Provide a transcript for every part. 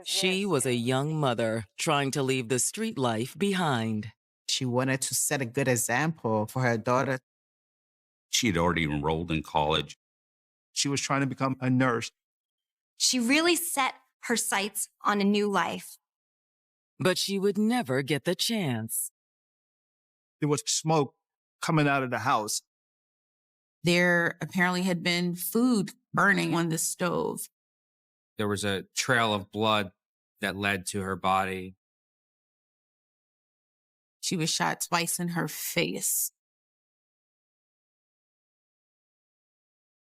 She was a young mother trying to leave the street life behind. She wanted to set a good example for her daughter. She had already enrolled in college. She was trying to become a nurse. She really set her sights on a new life. But she would never get the chance. There was smoke coming out of the house. There apparently had been food burning on the stove. There was a trail of blood that led to her body. She was shot twice in her face.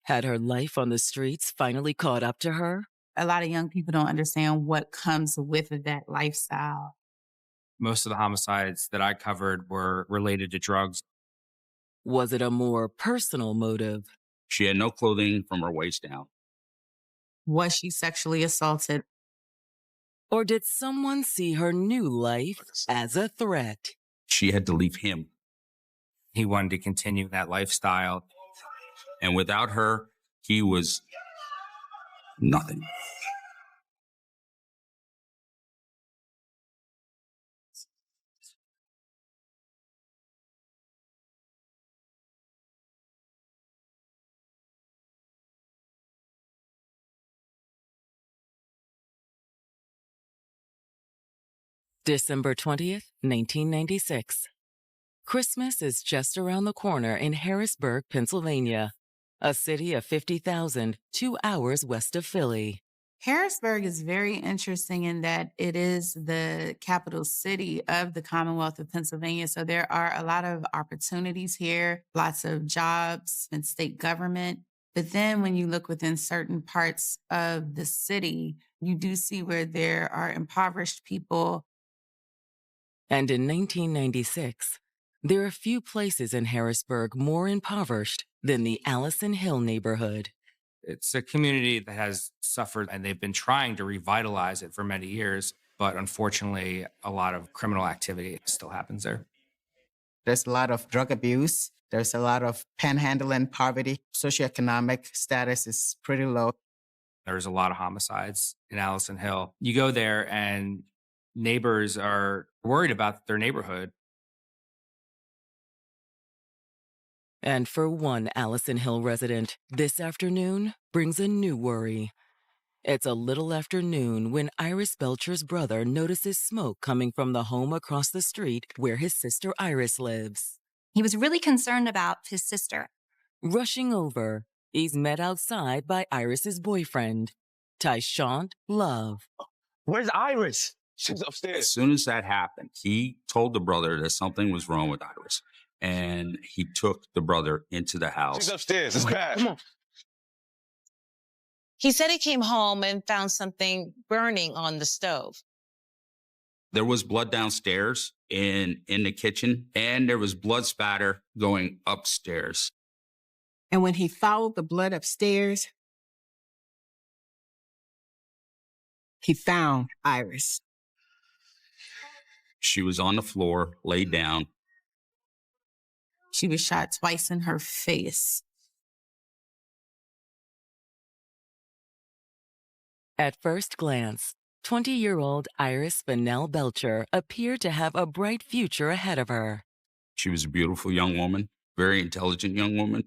Had her life on the streets finally caught up to her? A lot of young people don't understand what comes with that lifestyle. Most of the homicides that I covered were related to drugs. Was it a more personal motive? She had no clothing from her waist down. Was she sexually assaulted? Or did someone see her new life as a threat? She had to leave him. He wanted to continue that lifestyle. And without her, he was nothing. December 20th, 1996. Christmas is just around the corner in Harrisburg, Pennsylvania, a city of 50,000, 2 hours west of Philly. Harrisburg is very interesting in that it is the capital city of the Commonwealth of Pennsylvania. So there are a lot of opportunities here, lots of jobs and state government. But then when you look within certain parts of the city, you do see where there are impoverished people. And in 1996, there are few places in Harrisburg more impoverished than the Allison Hill neighborhood. It's a community that has suffered, and they've been trying to revitalize it for many years. But unfortunately, a lot of criminal activity still happens there. There's a lot of drug abuse. There's a lot of panhandling, poverty. Socioeconomic status is pretty low. There's a lot of homicides in Allison Hill. You go there and neighbors are worried about their neighborhood. And for one Allison Hill resident, this afternoon brings a new worry. It's a little after noon when Iris Belcher's brother notices smoke coming from the home across the street where his sister Iris lives. He was really concerned about his sister. Rushing over, he's met outside by Iris's boyfriend, Tyshawn Love. Where's Iris? She's upstairs. As soon as that happened, he told the brother that something was wrong with Iris. And he took the brother into the house. She's upstairs. It's bad. Come on. He said he came home and found something burning on the stove. There was blood downstairs in the kitchen, and there was blood spatter going upstairs. And when he followed the blood upstairs, he found Iris. She was on the floor, laid down. She was shot twice in her face. At first glance, 20-year-old Iris Fennell Belcher appeared to have a bright future ahead of her. She was a beautiful young woman, very intelligent young woman.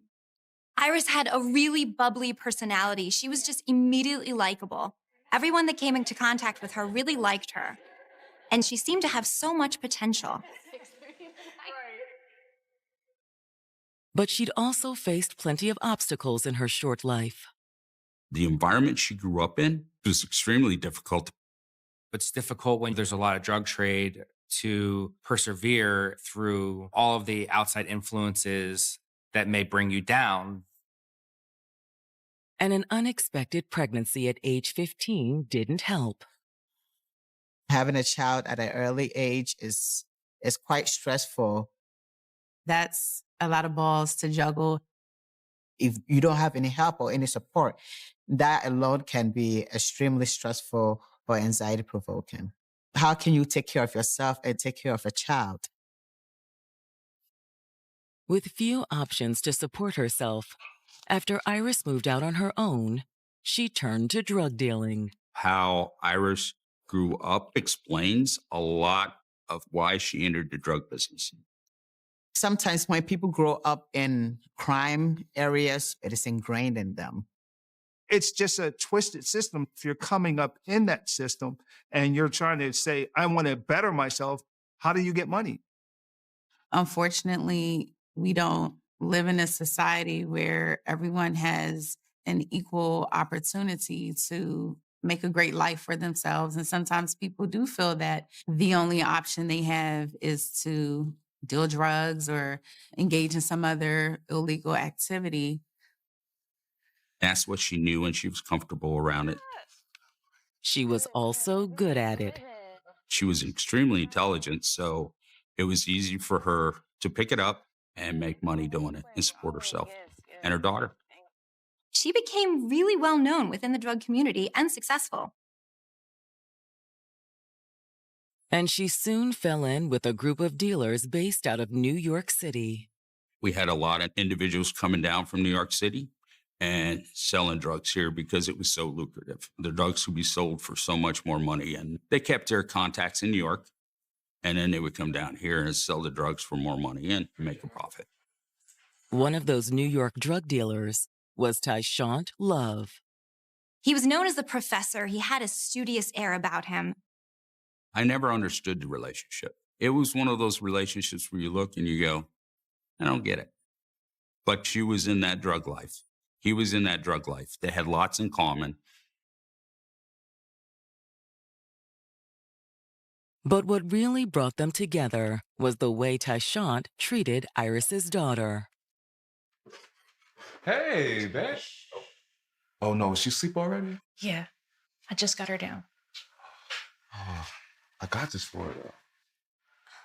Iris had a really bubbly personality. She was just immediately likable. Everyone that came into contact with her really liked her. And she seemed to have so much potential. But she'd also faced plenty of obstacles in her short life. The environment she grew up in was extremely difficult. It's difficult when there's a lot of drug trade to persevere through all of the outside influences that may bring you down. And an unexpected pregnancy at age 15 didn't help. Having a child at an early age is quite stressful. That's a lot of balls to juggle. If you don't have any help or any support, that alone can be extremely stressful or anxiety-provoking. How can you take care of yourself and take care of a child? With few options to support herself, after Iris moved out on her own, she turned to drug dealing. How Iris grew up explains a lot of why she entered the drug business. Sometimes when people grow up in crime areas, it is ingrained in them. It's just a twisted system. If you're coming up in that system and you're trying to say, I want to better myself, how do you get money? Unfortunately, we don't live in a society where everyone has an equal opportunity to make a great life for themselves. And sometimes people do feel that the only option they have is to deal drugs or engage in some other illegal activity. That's what she knew and she was comfortable around it. She was also good at it. She was extremely intelligent, so it was easy for her to pick it up and make money doing it and support herself and her daughter. She became really well known within the drug community and successful. And she soon fell in with a group of dealers based out of New York City. We had a lot of individuals coming down from New York City and selling drugs here because it was so lucrative. The drugs could be sold for so much more money, and they kept their contacts in New York, and then they would come down here and sell the drugs for more money and make a profit. One of those New York drug dealers was Tyshant Love. He was known as the professor. He had a studious air about him. I never understood the relationship. It was one of those relationships where you look and you go, I don't get it. But she was in that drug life. He was in that drug life. They had lots in common. But what really brought them together was the way Tyshant treated Iris's daughter. Hey, babe. Oh, no, is she asleep already? Yeah, I just got her down. Oh, I got this for her, though.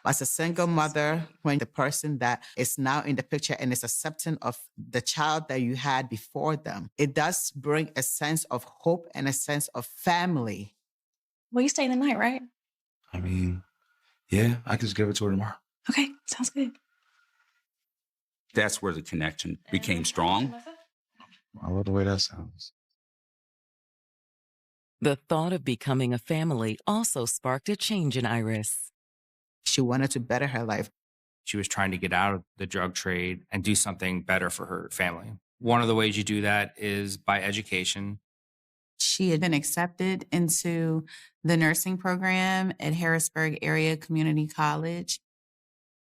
As a single mother, when the person that is now in the picture and is accepting of the child that you had before them, it does bring a sense of hope and a sense of family. Well, you staying the night, right? I mean, yeah, I can just give it to her tomorrow. Okay, sounds good. That's where the connection became strong. I love the way that sounds. The thought of becoming a family also sparked a change in Iris. She wanted to better her life. She was trying to get out of the drug trade and do something better for her family. One of the ways you do that is by education. She had been accepted into the nursing program at Harrisburg Area Community College.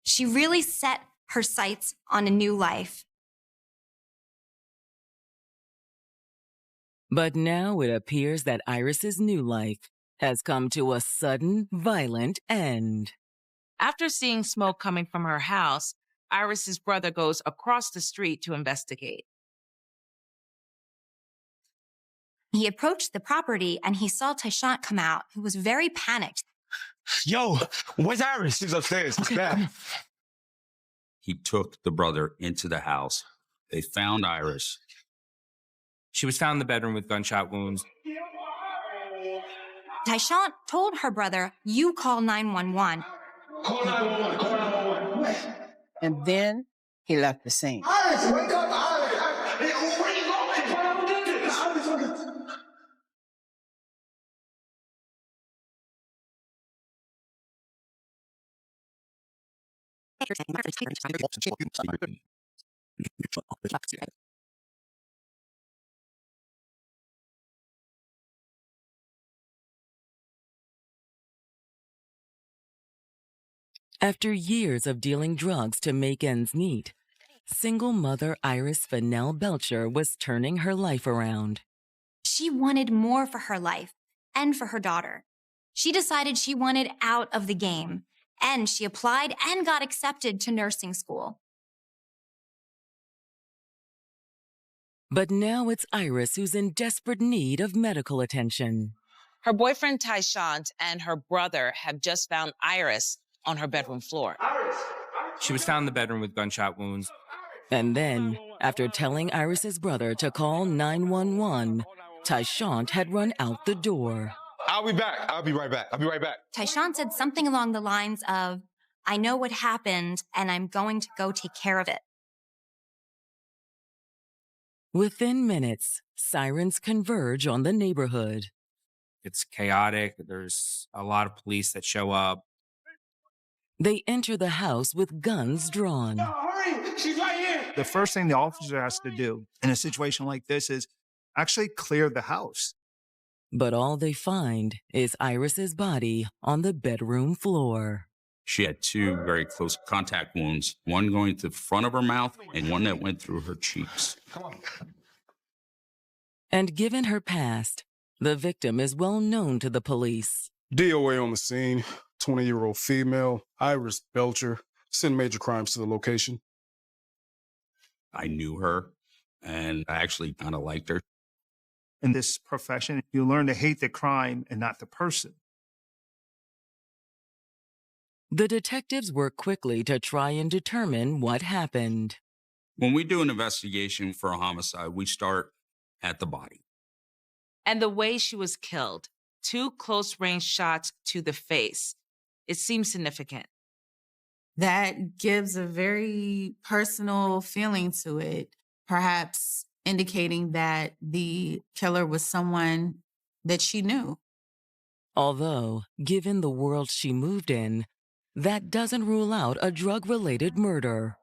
She really set her sights on a new life. But now it appears that Iris's new life has come to a sudden, violent end. After seeing smoke coming from her house, Iris's brother goes across the street to investigate. He approached the property and he saw Tyshant come out, who was very panicked. Yo, where's Iris? She's upstairs. It's bad. He took the brother into the house. They found Iris. She was found in the bedroom with gunshot wounds. Tyshant told her brother, "You call 911. Call 911. Call 911. And then he left the scene. Iris, wake up. Iris. Hey, where you going? Why did this? After years of dealing drugs to make ends meet, single mother Iris Fennell Belcher was turning her life around. She wanted more for her life and for her daughter. She decided she wanted out of the game, and she applied and got accepted to nursing school. But now it's Iris who's in desperate need of medical attention. Her boyfriend Tyshant and her brother have just found Iris on her bedroom floor. She was found in the bedroom with gunshot wounds. And then, after telling Iris's brother to call 911, Tyshant had run out the door. I'll be back. I'll be right back. I'll be right back. Tyshant said something along the lines of, "I know what happened, and I'm going to go take care of it." Within minutes, sirens converge on the neighborhood. It's chaotic. There's a lot of police that show up. They enter the house with guns drawn. Hurry! She's right here! The first thing the officer has to do in a situation like this is actually clear the house. But all they find is Iris's body on the bedroom floor. She had two very close contact wounds, one going to the front of her mouth and one that went through her cheeks. Come on. And given her past, the victim is well known to the police. DOA on the scene, 20-year-old female, Iris Belcher, sent major crimes to the location. I knew her, and I actually kind of liked her. In this profession, you learn to hate the crime and not the person. The detectives work quickly to try and determine what happened. When we do an investigation for a homicide, we start at the body. And the way she was killed, 2 close-range shots to the face. It seems significant. That gives a very personal feeling to it, perhaps indicating that the killer was someone that she knew. Although, given the world she moved in, that doesn't rule out a drug-related murder.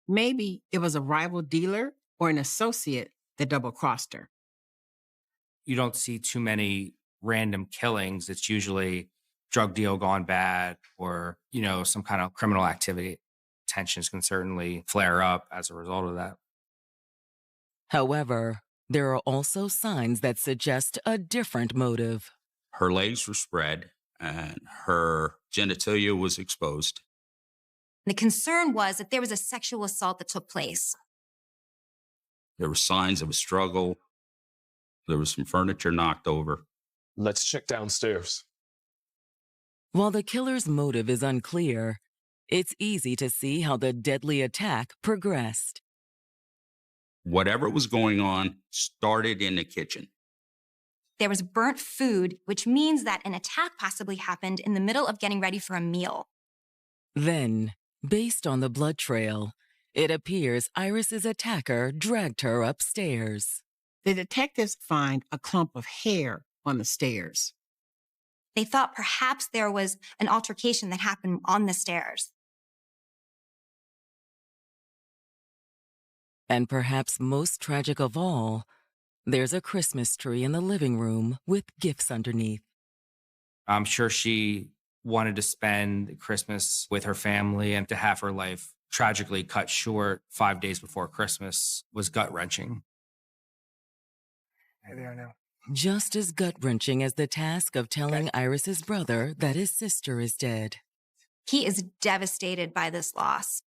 Maybe it was a rival dealer or an associate that double-crossed her. You don't see too many random killings. It's usually drug deal gone bad or, some kind of criminal activity. Tensions can certainly flare up as a result of that. However, there are also signs that suggest a different motive. Her legs were spread and her genitalia was exposed. The concern was that there was a sexual assault that took place. There were signs of a struggle. There was some furniture knocked over. Let's check downstairs. While the killer's motive is unclear, it's easy to see how the deadly attack progressed. Whatever was going on started in the kitchen. There was burnt food, which means that an attack possibly happened in the middle of getting ready for a meal. Then, based on the blood trail, it appears Iris's attacker dragged her upstairs. The detectives find a clump of hair on the stairs. They thought perhaps there was an altercation that happened on the stairs. And perhaps most tragic of all, there's a Christmas tree in the living room with gifts underneath. I'm sure she wanted to spend Christmas with her family, and to have her life tragically cut short 5 days before Christmas was gut-wrenching. Here they are now. Just as gut-wrenching as the task of telling Iris's brother that his sister is dead. He is devastated by this loss.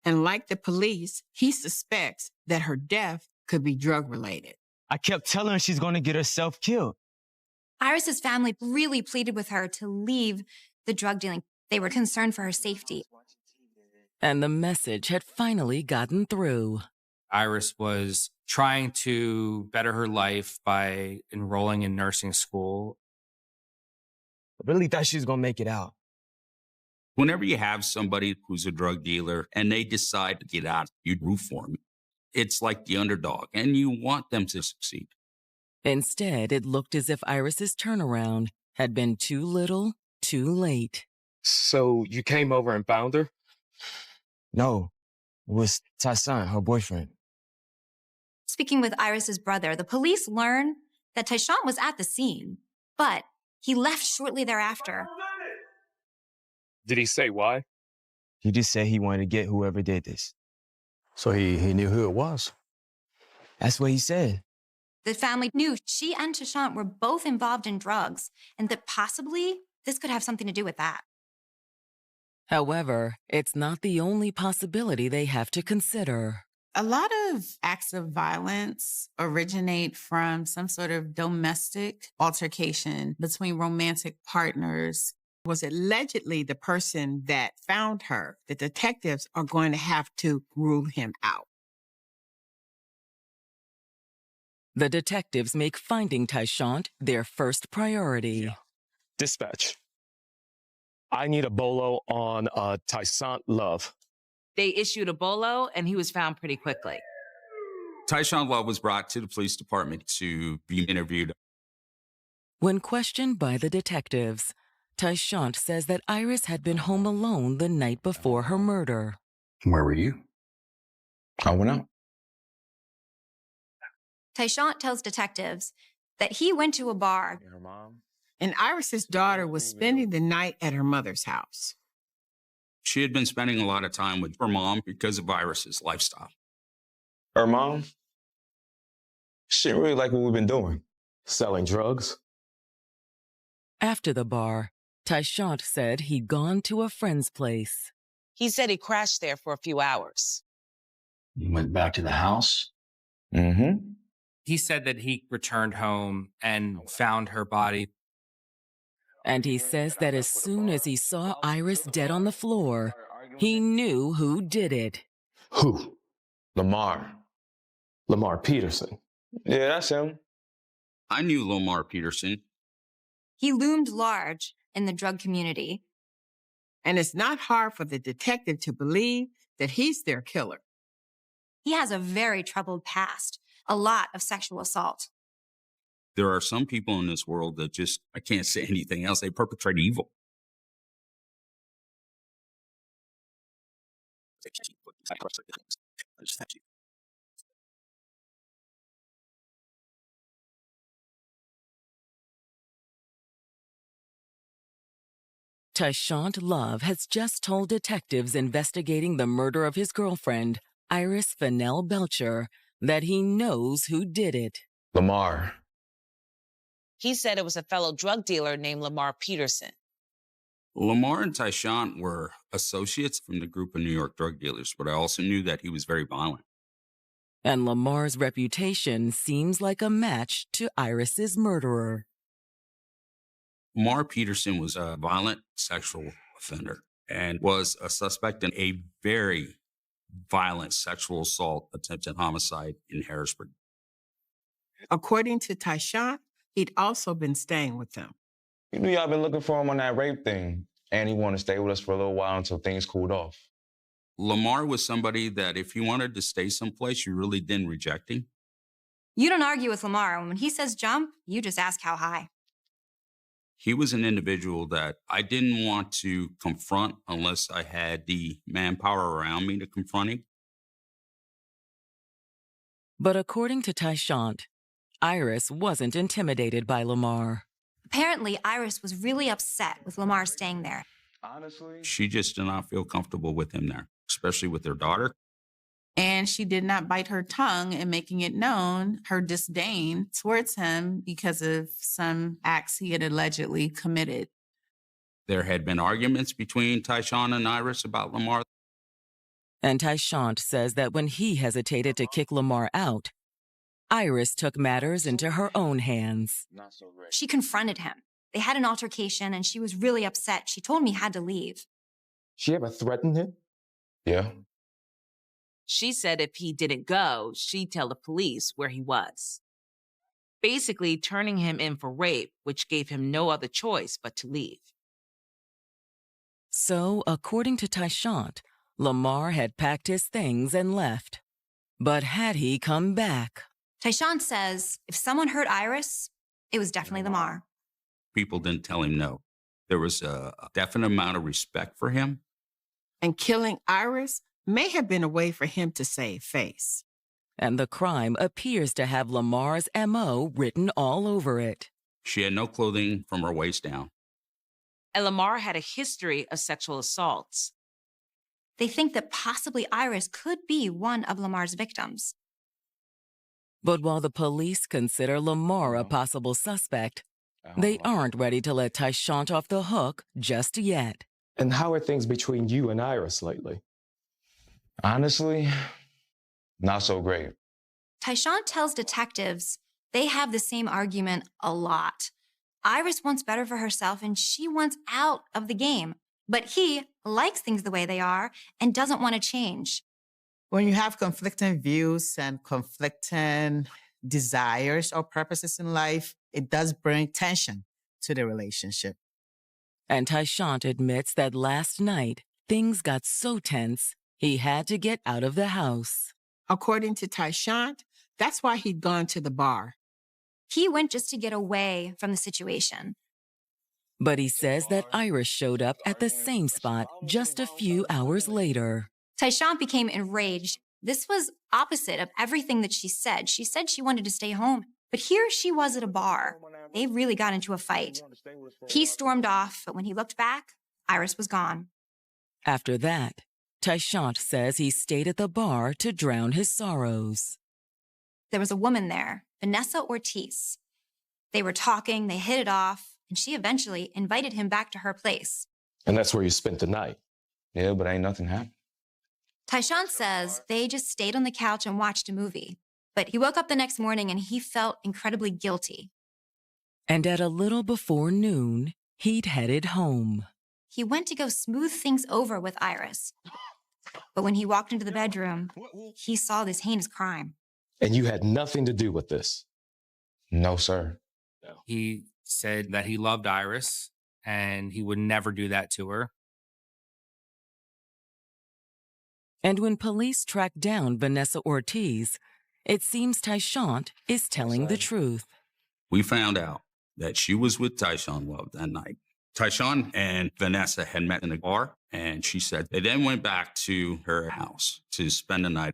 And like the police, he suspects that her death could be drug-related. I kept telling her she's going to get herself killed. Iris's family really pleaded with her to leave the drug dealing. They were concerned for her safety. And the message had finally gotten through. Iris was trying to better her life by enrolling in nursing school. I really thought she was going to make it out. Whenever you have somebody who's a drug dealer and they decide to get out, you root for them. It's like the underdog, and you want them to succeed. Instead, it looked as if Iris's turnaround had been too little, too late. So you came over and found her? No, it was Tyson, her boyfriend. Speaking with Iris's brother, the police learn that Tyshawn was at the scene, but he left shortly thereafter. Did he say why? He just said he wanted to get whoever did this. So he knew who it was? That's what he said. The family knew she and Tyshawn were both involved in drugs, and that possibly this could have something to do with that. However, it's not the only possibility they have to consider. A lot of acts of violence originate from some sort of domestic altercation between romantic partners. Was allegedly the person that found her. The detectives are going to have to rule him out. The detectives make finding Tyshawn their first priority. Yeah. Dispatch. I need a bolo on Tyson Love. They issued a bolo, and he was found pretty quickly. Tyshawn Love was brought to the police department to be interviewed. When questioned by the detectives, Tyshawn says that Iris had been home alone the night before her murder. Where were you? I went out. Tyshawn tells detectives that he went to a bar. Her mom? And Iris's daughter was spending the night at her mother's house. She had been spending a lot of time with her mom because of Iris's lifestyle. Her mom? She didn't really like what we've been doing. Selling drugs. After the bar, Tyshawn said he'd gone to a friend's place. He said he crashed there for a few hours. You went back to the house? Mm-hmm. He said that he returned home and found her body. And he says that as soon as he saw Iris dead on the floor, he knew who did it. Who? Lamar. Lamar Peterson. Yeah, that's him. I knew Lamar Peterson. He loomed large in the drug community. And it's not hard for the detective to believe that he's their killer. He has a very troubled past, a lot of sexual assault. There are some people in this world that just, I can't say anything else, they perpetrate evil. Tyshawn Love has just told detectives investigating the murder of his girlfriend, Iris Fennell Belcher, that he knows who did it. Lamar. He said it was a fellow drug dealer named Lamar Peterson. Lamar and Tyshawn were associates from the group of New York drug dealers, but I also knew that he was very violent. And Lamar's reputation seems like a match to Iris's murderer. Lamar Peterson was a violent sexual offender and was a suspect in a very violent sexual assault attempted homicide in Harrisburg. According to Tyshawn, he'd also been staying with them. You knew y'all been looking for him on that rape thing, and he wanted to stay with us for a little while until things cooled off. Lamar was somebody that if you wanted to stay someplace, you really didn't reject him. You don't argue with Lamar. When he says jump, you just ask how high. He was an individual that I didn't want to confront unless I had the manpower around me to confront him. But according to Tyshawn, Iris wasn't intimidated by Lamar. Apparently, Iris was really upset with Lamar staying there. Honestly, She just did not feel comfortable with him there, especially with their daughter. And she did not bite her tongue in making it known her disdain towards him because of some acts he had allegedly committed. There had been arguments between Tyshawn and Iris about Lamar. And Tyshawn says that when he hesitated to kick Lamar out, Iris took matters into her own hands. not so great. She confronted him. They had an altercation and she was really upset. She told me he had to leave. She ever threatened him? Yeah. She said if he didn't go, she'd tell the police where he was. Basically, turning him in for rape, which gave him no other choice but to leave. So, according to Tyshawn, Lamar had packed his things and left. But had he come back? Tyshawn says if someone hurt Iris, it was definitely Lamar. People didn't tell him no. There was a definite amount of respect for him. And killing Iris may have been a way for him to save face. And the crime appears to have Lamar's M.O. written all over it. She had no clothing from her waist down. And Lamar had a history of sexual assaults. They think that possibly Iris could be one of Lamar's victims. But while the police consider Lamar a possible suspect, they aren't ready to let Tyshawn off the hook just yet. And how are things between you and Iris lately? Honestly, not so great. Tyshawn tells detectives they have the same argument a lot. Iris wants better for herself and she wants out of the game. But he likes things the way they are and doesn't want to change. When you have conflicting views and conflicting desires or purposes in life, it does bring tension to the relationship. And Tyshawn admits that last night, things got so tense, he had to get out of the house. According to Tyshawn, That's why he'd gone to the bar. He went just to get away from the situation. But he says that Iris showed up at the same spot just a few hours later. Tyshawn became enraged. This was opposite of everything that she said. She said she wanted to stay home, but here she was at a bar. They really got into a fight. He stormed off, but when he looked back, Iris was gone. After that, Tyshawn says he stayed at the bar to drown his sorrows. There was a woman there, Vanessa Ortiz. They were talking, they hit it off, and she eventually invited him back to her place. And that's where you spent the night. Yeah, but ain't nothing happened. Tyshawn says they just stayed on the couch and watched a movie. But he woke up the next morning and he felt incredibly guilty. And at a little before noon, he'd headed home. He went to go smooth things over with Iris. But when he walked into the bedroom, he saw this heinous crime. And you had nothing to do with this. No, sir. He said that he loved Iris and he would never do that to her. And when police tracked down Vanessa Ortiz, it seems Tyshawn is telling the truth. We found out that she was with Tyshawn Love that night. Tyshawn and Vanessa had met in a bar, and she said they then went back to her house to spend the night.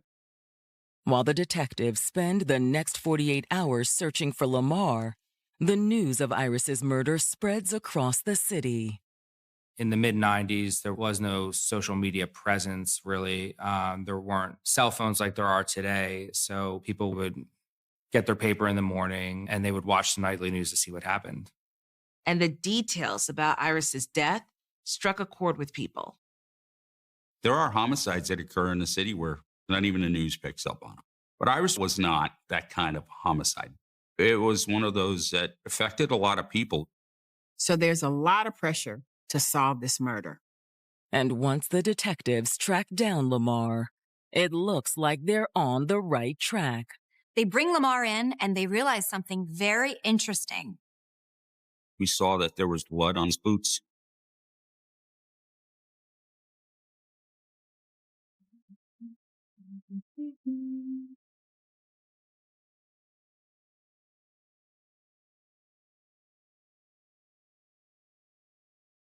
While the detectives spend the next 48 hours searching for Lamar, the news of Iris's murder spreads across the city. In the mid-90s, there was no social media presence, really. There weren't cell phones like there are today. So people would get their paper in the morning and they would watch the nightly news to see what happened. And the details about Iris's death struck a chord with people. There are homicides that occur in the city where not even the news picks up on them. But Iris was not that kind of homicide. It was one of those that affected a lot of people. So there's a lot of pressure to solve this murder. And once the detectives track down Lamar, it looks like they're on the right track. They bring Lamar in and they realize something very interesting. We saw that there was blood on his boots.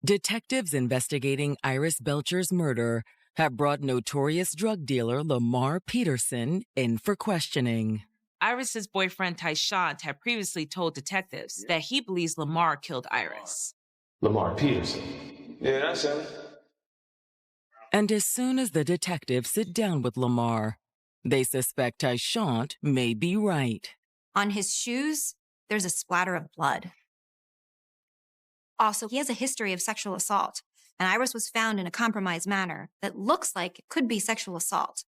Detectives investigating Iris Belcher's murder have brought notorious drug dealer Lamar Peterson in for questioning. Iris's boyfriend Tyshawn had previously told detectives that he believes Lamar killed Iris. Lamar Peterson. Yeah, that's him. And as soon as the detectives sit down with Lamar, they suspect Tyshawn may be right. On his shoes, there's a splatter of blood. Also, he has a history of sexual assault, and Iris was found in a compromised manner that looks like it could be sexual assault.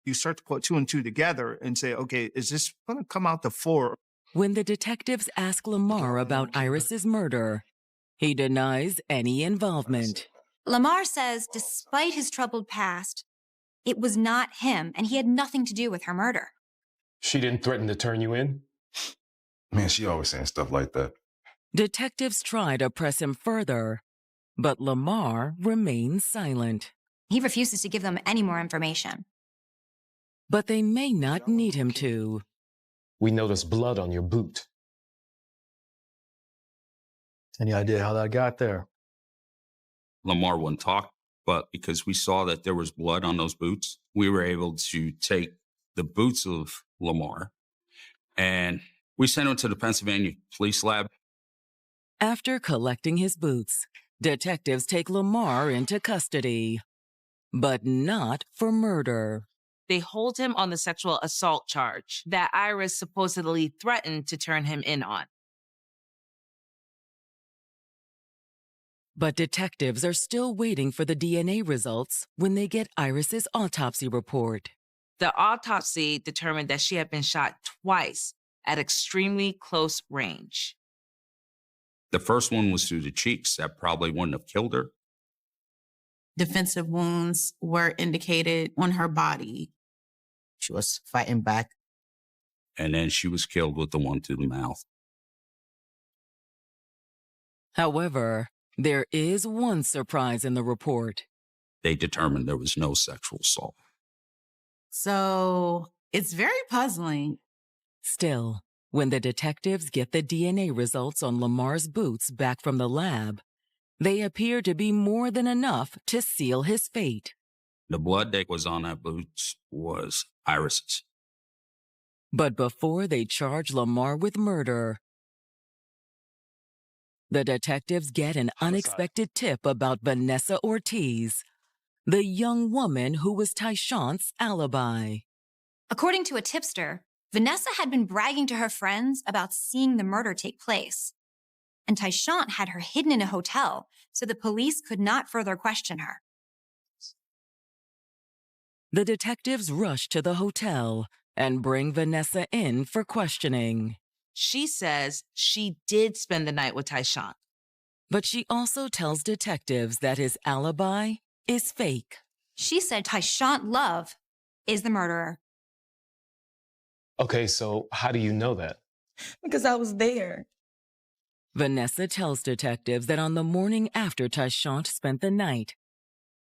You start to put two and two together and say, okay, is this going to come out the floor? When the detectives ask Lamar about Iris's murder, he denies any involvement. Lamar says despite his troubled past, it was not him, and he had nothing to do with her murder. She didn't threaten to turn you in? Man, she always saying stuff like that. Detectives try to press him further, but Lamar remains silent. He refuses to give them any more information. But they may not need him to. We noticed blood on your boot. Any idea how that got there? Lamar wouldn't talk, but because we saw that there was blood on those boots, we were able to take the boots of Lamar and we sent him to the Pennsylvania Police Lab. After collecting his boots, detectives take Lamar into custody, but not for murder. They hold him on the sexual assault charge that Iris supposedly threatened to turn him in on. But detectives are still waiting for the DNA results when they get Iris's autopsy report. The autopsy determined that she had been shot twice at extremely close range. The first one was through the cheeks. That probably wouldn't have killed her. Defensive wounds were indicated on her body. She was fighting back. And then she was killed with the one to the mouth. However, there is one surprise in the report. They determined there was no sexual assault. So It's very puzzling. Still, when the detectives get the DNA results on Lamar's boots back from the lab, they appear to be more than enough to seal his fate. The blood that was on that boots was Iris's. But before they charge Lamar with murder, the detectives get an unexpected tip about Vanessa Ortiz, the young woman who was Tyshawn's alibi. According to a tipster, Vanessa had been bragging to her friends about seeing the murder take place. And Tyshawn had her hidden in a hotel, so the police could not further question her. The detectives rush to the hotel and bring Vanessa in for questioning. She says she did spend the night with Tyshawn. But she also tells detectives that his alibi is fake. She said Tyshawn Love is the murderer. Okay, so how do you know that? Because I was there. Vanessa tells detectives that on the morning after Tyshawn spent the night,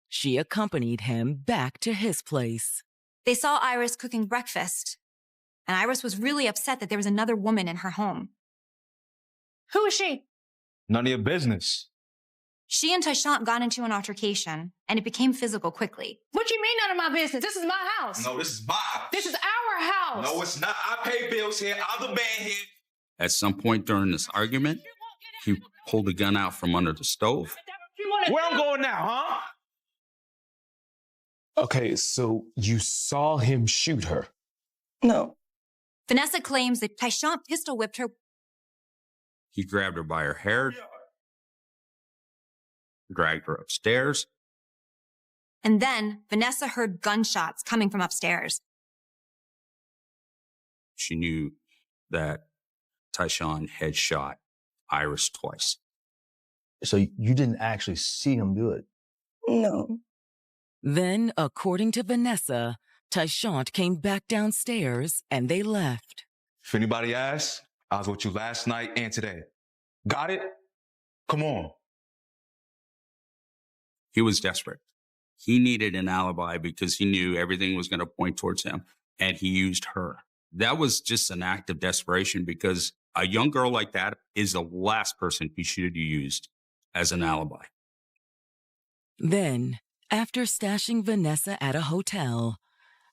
she accompanied him back to his place. They saw Iris cooking breakfast, and Iris was really upset that there was another woman in her home. Who is she? None of your business. She and Tyshawn got into an altercation, and it became physical quickly. What you mean none of my business? This is my house. No, this is my house. This is our house. No, it's not. I pay bills here. I'm the man here. At some point during this argument, he pulled a gun out from under the stove. Where I'm going now, huh? Okay, so you saw him shoot her. No. Vanessa claims that Tyshawn pistol whipped her. He grabbed her by her hair, dragged her upstairs. And then Vanessa heard gunshots coming from upstairs. She knew that Tyshawn had shot Iris twice. So you didn't actually see him do it? No. Then, according to Vanessa, Tyshawn came back downstairs and they left. If anybody asks, I was with you last night and today. Got it? Come on. He was desperate. He needed an alibi because he knew everything was going to point towards him, and he used her. That was just an act of desperation because a young girl like that is the last person he should have used as an alibi. Then, after stashing Vanessa at a hotel,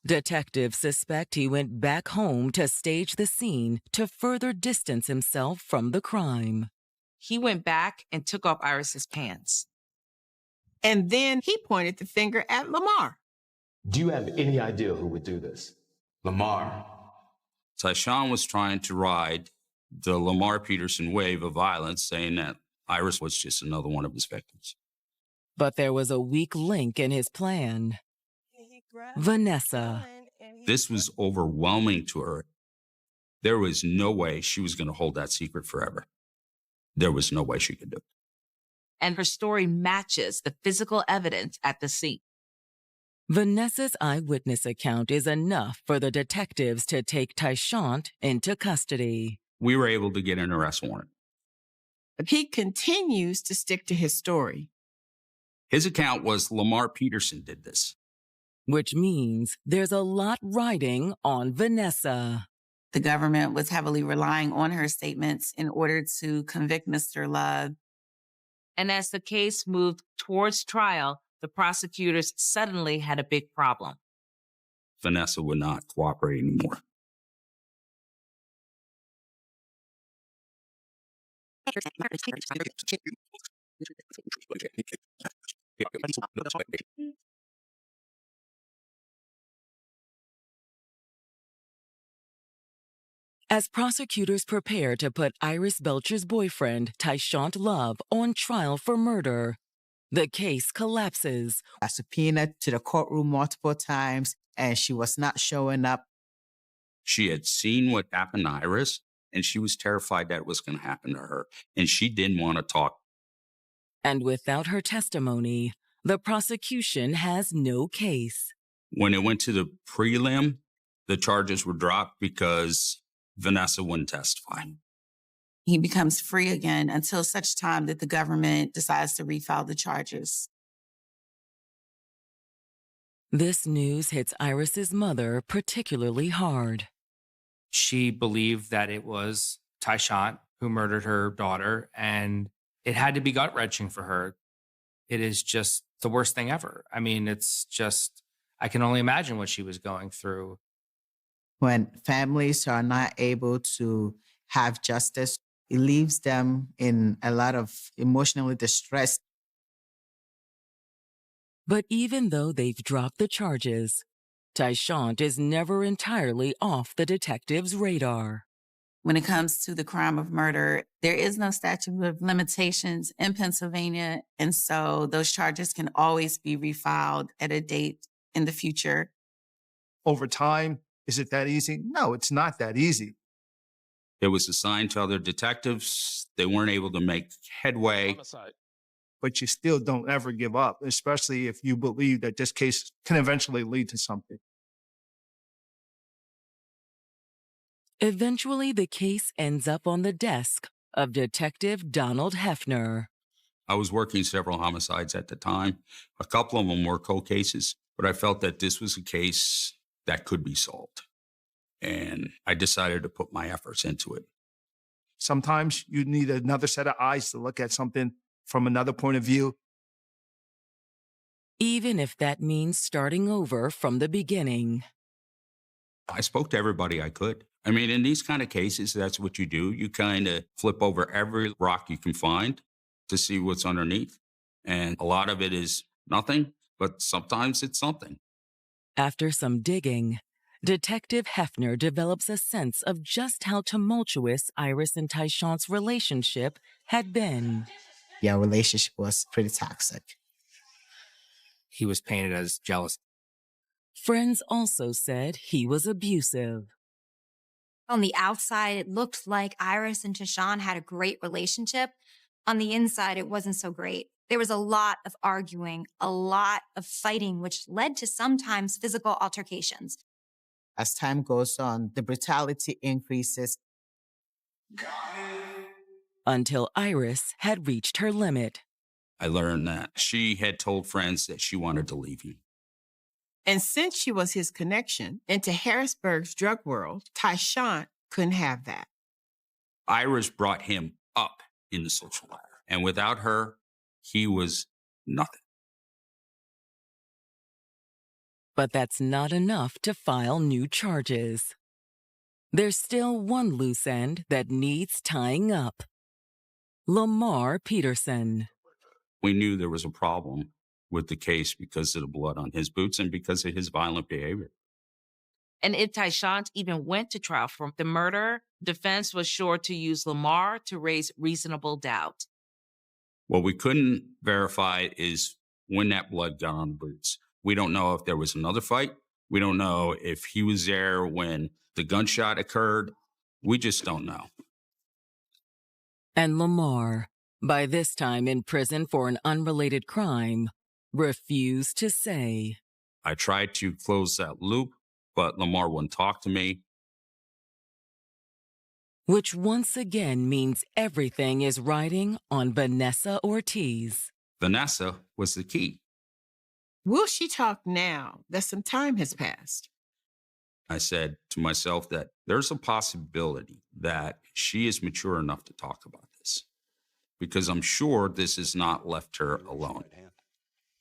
detectives suspect he went back home to stage the scene to further distance himself from the crime. He went back and took off Iris's pants. And then he pointed the finger at Lamar. Do you have any idea who would do this? Lamar. Tyshawn was trying to ride the Lamar Peterson wave of violence, saying that Iris was just another one of his victims. But there was a weak link in his plan. Vanessa. This was overwhelming to her. There was no way she was going to hold that secret forever. There was no way she could do it. And her story matches the physical evidence at the scene. Vanessa's eyewitness account is enough for the detectives to take Tyshawn into custody. We were able to get an arrest warrant. He continues to stick to his story. His account was Lamar Peterson did this. Which means there's a lot riding on Vanessa. The government was heavily relying on her statements in order to convict Mr. Love. And as the case moved towards trial, the prosecutors suddenly had a big problem. Vanessa would not cooperate anymore. As prosecutors prepare to put Iris Belcher's boyfriend, Tyshawn Love, on trial for murder, the case collapses. I subpoenaed to the courtroom multiple times, and she was not showing up. She had seen what happened to Iris, and she was terrified that it was going to happen to her, and she didn't want to talk. And without her testimony, the prosecution has no case. When it went to the prelim, the charges were dropped because Vanessa wouldn't testify. He becomes free again until such time that the government decides to refile the charges. This news hits Iris's mother particularly hard. She believed that it was Tyshawn who murdered her daughter, and it had to be gut-wrenching for her. It is just the worst thing ever. I mean, it's just, I can only imagine what she was going through. When families are not able to have justice, it leaves them in a lot of emotionally distress. But even though they've dropped the charges, Tyshawn is never entirely off the detective's radar. When it comes to the crime of murder, there is no statute of limitations in Pennsylvania. And so those charges can always be refiled at a date in the future. Over time, is it that easy? No, it's not that easy. It was assigned to other detectives. They weren't able to make headway. But you still don't ever give up, especially if you believe that this case can eventually lead to something. Eventually, the case ends up on the desk of Detective Donald Hefner. I was working several homicides at the time. A couple of them were cold cases, but I felt that this was a case that could be solved. And I decided to put my efforts into it. Sometimes you need another set of eyes to look at something from another point of view. Even if that means starting over from the beginning. I spoke to everybody I could. I mean, in these kind of cases, that's what you do. You kind of flip over every rock you can find to see what's underneath. And a lot of it is nothing, but sometimes it's something. After some digging, Detective Hefner develops a sense of just how tumultuous Iris and Tyshawn's relationship had been. Yeah, relationship was pretty toxic. He was painted as jealous. Friends also said he was abusive. On the outside, it looked like Iris and Tyshawn had a great relationship. On the inside, it wasn't so great. There was a lot of arguing, a lot of fighting, which led to sometimes physical altercations. As time goes on, the brutality increases. Until Iris had reached her limit. I learned that she had told friends that she wanted to leave him. And since she was his connection into Harrisburg's drug world, Tyshawn couldn't have that. Iris brought him up in the social ladder. And without her, he was nothing. But that's not enough to file new charges. There's still one loose end that needs tying up. Lamar Peterson. We knew there was a problem with the case because of the blood on his boots and because of his violent behavior. And if Tyshawn even went to trial for the murder, defense was sure to use Lamar to raise reasonable doubt. What we couldn't verify is when that blood got on the boots. We don't know if there was another fight. We don't know if he was there when the gunshot occurred. We just don't know. And Lamar, by this time in prison for an unrelated crime, refused to say. I tried to close that loop, but Lamar wouldn't talk to me. Which once again means everything is riding on Vanessa Ortiz. Vanessa was the key. Will she talk now that some time has passed? I said to myself that there's a possibility that she is mature enough to talk about this, because I'm sure this has not left her alone.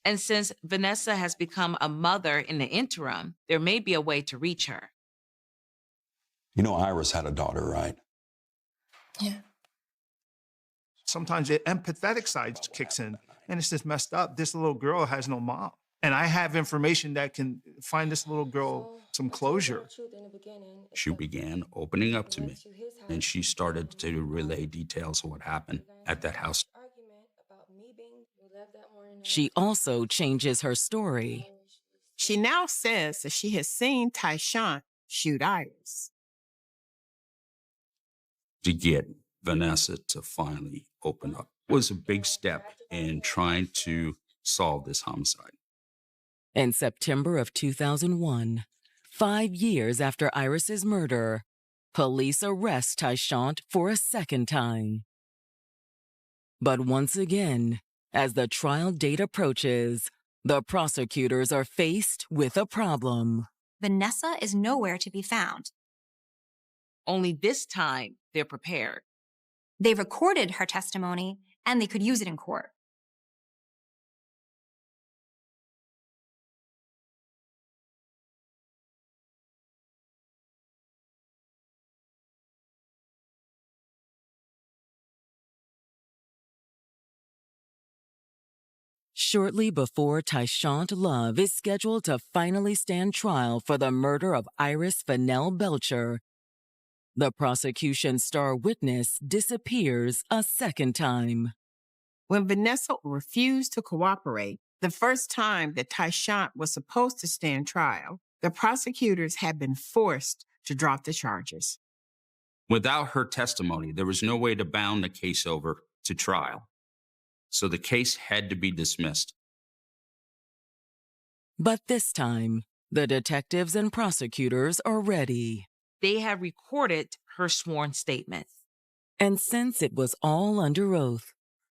And since Vanessa has become a mother in the interim, there may be a way to reach her. You know, Iris had a daughter, right? Yeah. Sometimes the empathetic side kicks in, and it's just messed up. This little girl has no mom. And I have information that can find this little girl some closure. She began opening up to me, and she started to relay details of what happened at that house. She also changes her story. She now says that she has seen Tyshawn shoot Iris. To get Vanessa to finally open up was a big step in trying to solve this homicide. In September of 2001, 5 years after Iris's murder, police arrest Tyshawn for a second time. But once again, as the trial date approaches, The prosecutors are faced with a problem. Vanessa is nowhere to be found. Only this time, they're prepared. They recorded her testimony, and they could use it in court. Shortly before Tyshant Love is scheduled to finally stand trial for the murder of Iris Fennell Belcher, the prosecution's star witness disappears a second time. When Vanessa refused to cooperate, the first time that Tyshant was supposed to stand trial, the prosecutors had been forced to drop the charges. Without her testimony, there was no way to bound the case over to trial. So the case had to be dismissed. But this time, the detectives and prosecutors are ready. They have recorded her sworn statement. And since it was all under oath,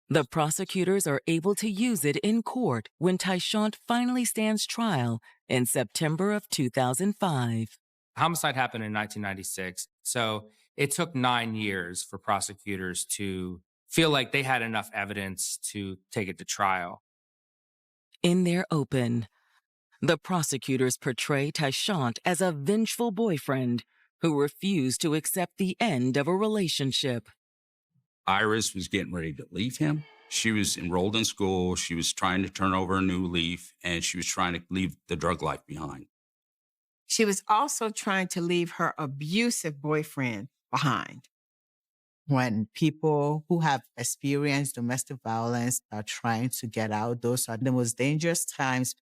the prosecutors are able to use it in court when Tyshant finally stands trial in September of 2005. Homicide happened in 1996, so it took 9 years for prosecutors to feel like they had enough evidence to take it to trial. In their open, the prosecutors portray Tyshant as a vengeful boyfriend who refused to accept the end of a relationship. Iris was getting ready to leave him. She was enrolled in school. She was trying to turn over a new leaf, and she was trying to leave the drug life behind. She was also trying to leave her abusive boyfriend behind. When people who have experienced domestic violence are trying to get out, those are the most dangerous times.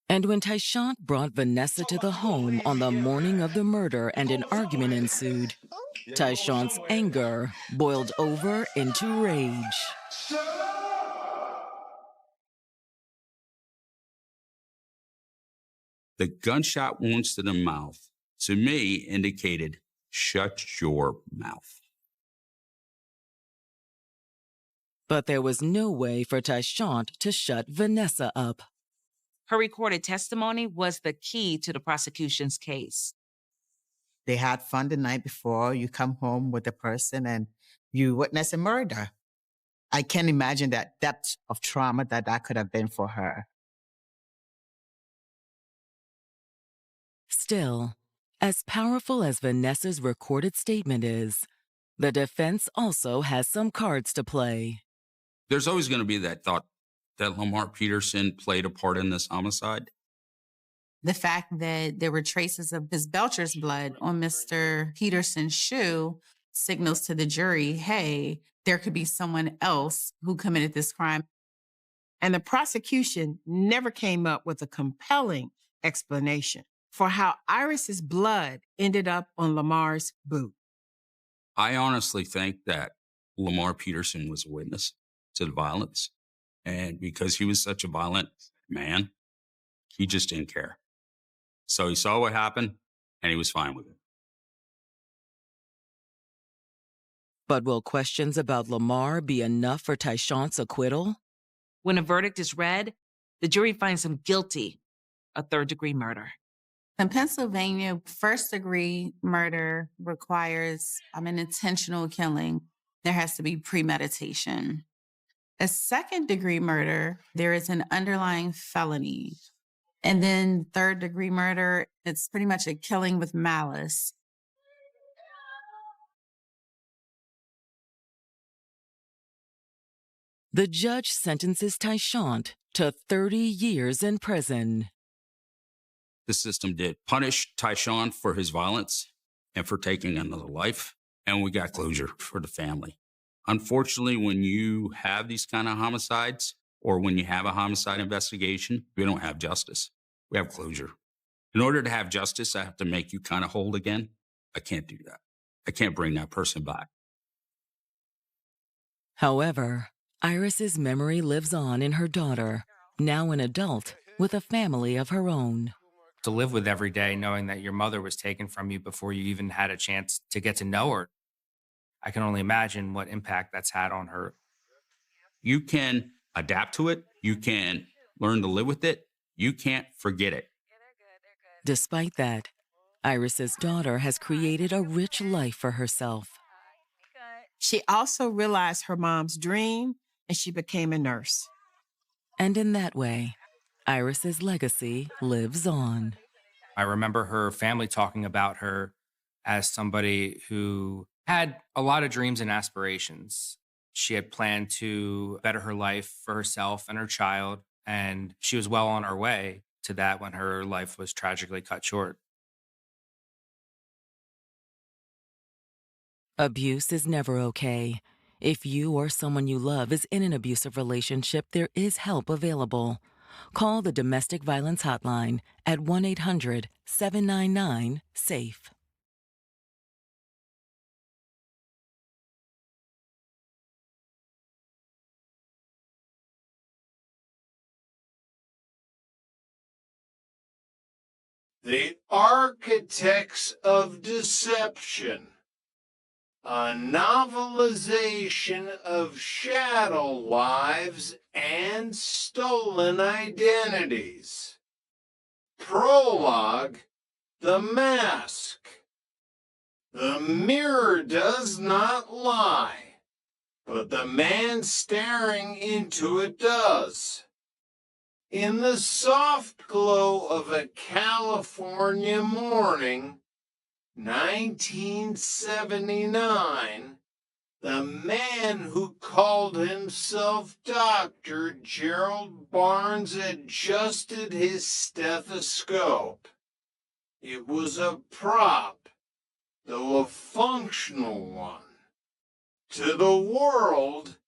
And when Tyshant brought Vanessa to the home on the morning of the murder and an argument ensued, Tyshant's anger boiled over into rage. The gunshot wounds to the mouth, to me, indicated, shut your mouth. But there was no way for Tyshant to shut Vanessa up. Her recorded testimony was the key to the prosecution's case. They had fun the night before. You come home with the person and you witness a murder. I can't imagine that depth of trauma that could have been for her. Still, as powerful as Vanessa's recorded statement is, the defense also has some cards to play. There's always going to be that thought that Lamar Peterson played a part in this homicide. The fact that there were traces of Ms. Belcher's blood on Mr. Peterson's shoe signals to the jury, hey, there could be someone else who committed this crime. And the prosecution never came up with a compelling explanation for how Iris's blood ended up on Lamar's boot. I honestly think that Lamar Peterson was a witness to the violence. And because he was such a violent man, he just didn't care. So he saw what happened, and he was fine with it. But will questions about Lamar be enough for Tyshant's acquittal? When a verdict is read, the jury finds him guilty of third-degree murder. In Pennsylvania, first-degree murder requires an intentional killing. There has to be premeditation. A second-degree murder, there is an underlying felony. And then third-degree murder, it's pretty much a killing with malice. The judge sentences Tyshant to 30 years in prison. The system did punish Tyshant for his violence and for taking another life, and we got closure for the family. Unfortunately, when you have these kind of homicides, or when you have a homicide investigation, we don't have justice. We have closure. In order to have justice, I have to make you kind of whole again. I can't do that. I can't bring that person back. However, Iris's memory lives on in her daughter, now an adult with a family of her own. To live with every day knowing that your mother was taken from you before you even had a chance to get to know her, I can only imagine what impact that's had on her. You can adapt to it. You can learn to live with it. You can't forget it. Despite that, Iris's daughter has created a rich life for herself. She also realized her mom's dream and she became a nurse. And in that way, Iris's legacy lives on. I remember her family talking about her as somebody who had a lot of dreams and aspirations. She had planned to better her life for herself and her child, and she was well on her way to that when her life was tragically cut short. Abuse is never okay. If you or someone you love is in an abusive relationship, there is help available. Call the Domestic Violence Hotline at 1-800-799-SAFE. The Architects of Deception, a novelization of shadow lives and stolen identities. Prologue, The Mask. The mirror does not lie, but the man staring into it does. In the soft glow of a California morning, 1979, the man who called himself Dr. Gerald Barnes adjusted his stethoscope. It was a prop, though a functional one. To the world,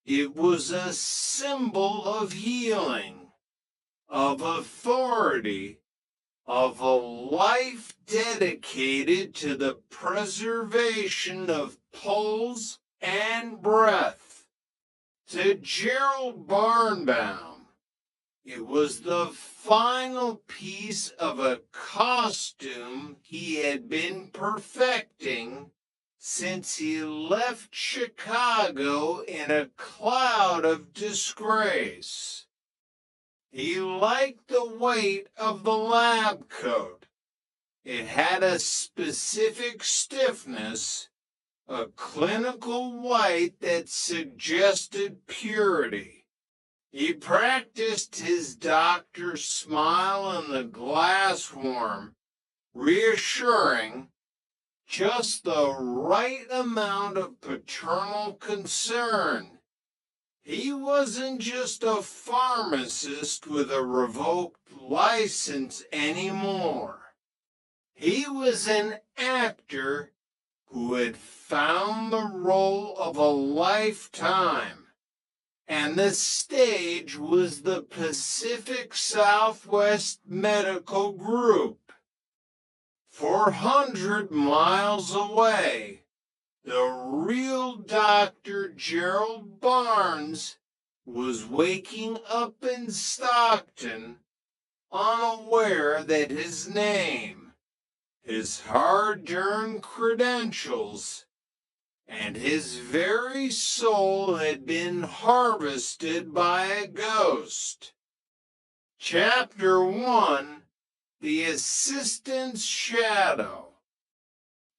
it was a symbol of healing, of authority, of a life dedicated to the preservation of pulse and breath. To Gerald Barnbaum, it was the final piece of a costume he had been perfecting since he left Chicago in a cloud of disgrace. He liked the weight of the lab coat. It had a specific stiffness, a clinical white that suggested purity. He practiced his doctor's smile in the glass worm, reassuring, just the right amount of paternal concern. He wasn't just a pharmacist with a revoked license anymore. He was an actor who had found the role of a lifetime, and the stage was the Pacific Southwest Medical Group. 400 miles away, the real Dr. Gerald Barnes was waking up in Stockton, unaware that his name, his hard-earned credentials, and his very soul had been harvested by a ghost. Chapter 1, The Assistant's Shadow.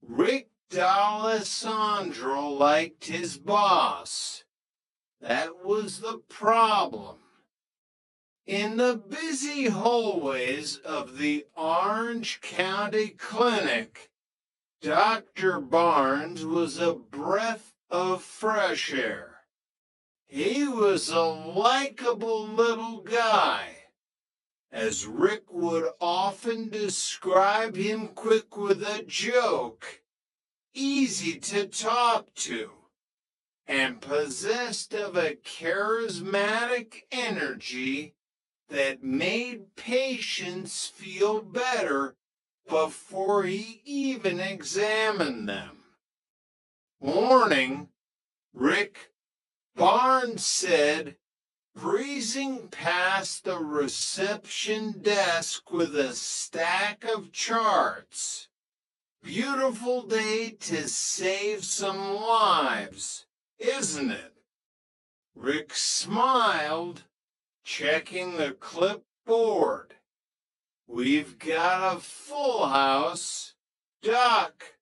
Rick D'Alessandro liked his boss. That was the problem. In the busy hallways of the Orange County Clinic, Dr. Barnes was a breath of fresh air. He was a likable little guy. As Rick would often describe him, quick with a joke, easy to talk to, and possessed of a charismatic energy that made patients feel better before he even examined them. Morning, Rick, Barnes said, breezing past the reception desk with a stack of charts. Beautiful day to save some lives, isn't it? Rick smiled, checking the clipboard. We've got a full house. Doc,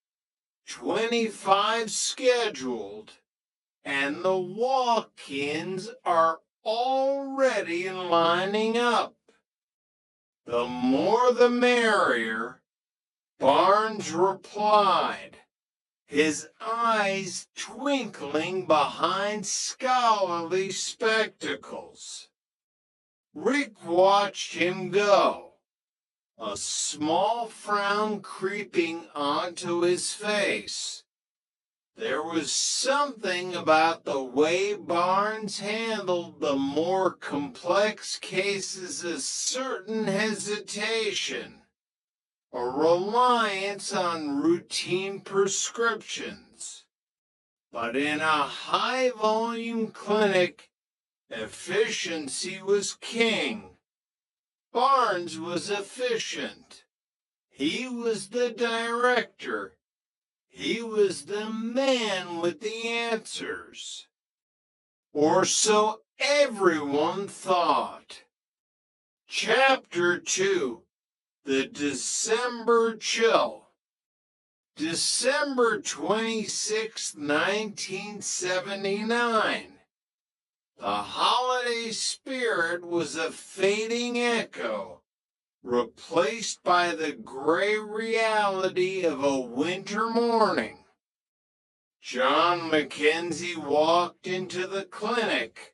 25 scheduled, and the walk-ins are already lining up. The more the merrier, Barnes replied, his eyes twinkling behind scholarly spectacles. Rick watched him go, a small frown creeping onto his face. There was something about the way Barnes handled the more complex cases, a certain hesitation, a reliance on routine prescriptions. But in a high-volume clinic, efficiency was king. Barnes was efficient. He was the director. He was the man with the answers. Or so everyone thought. Chapter 2, The December Chill. December 26, 1979. The holiday spirit was a fading echo, replaced by the gray reality of a winter morning. John Mackenzie walked into the clinic,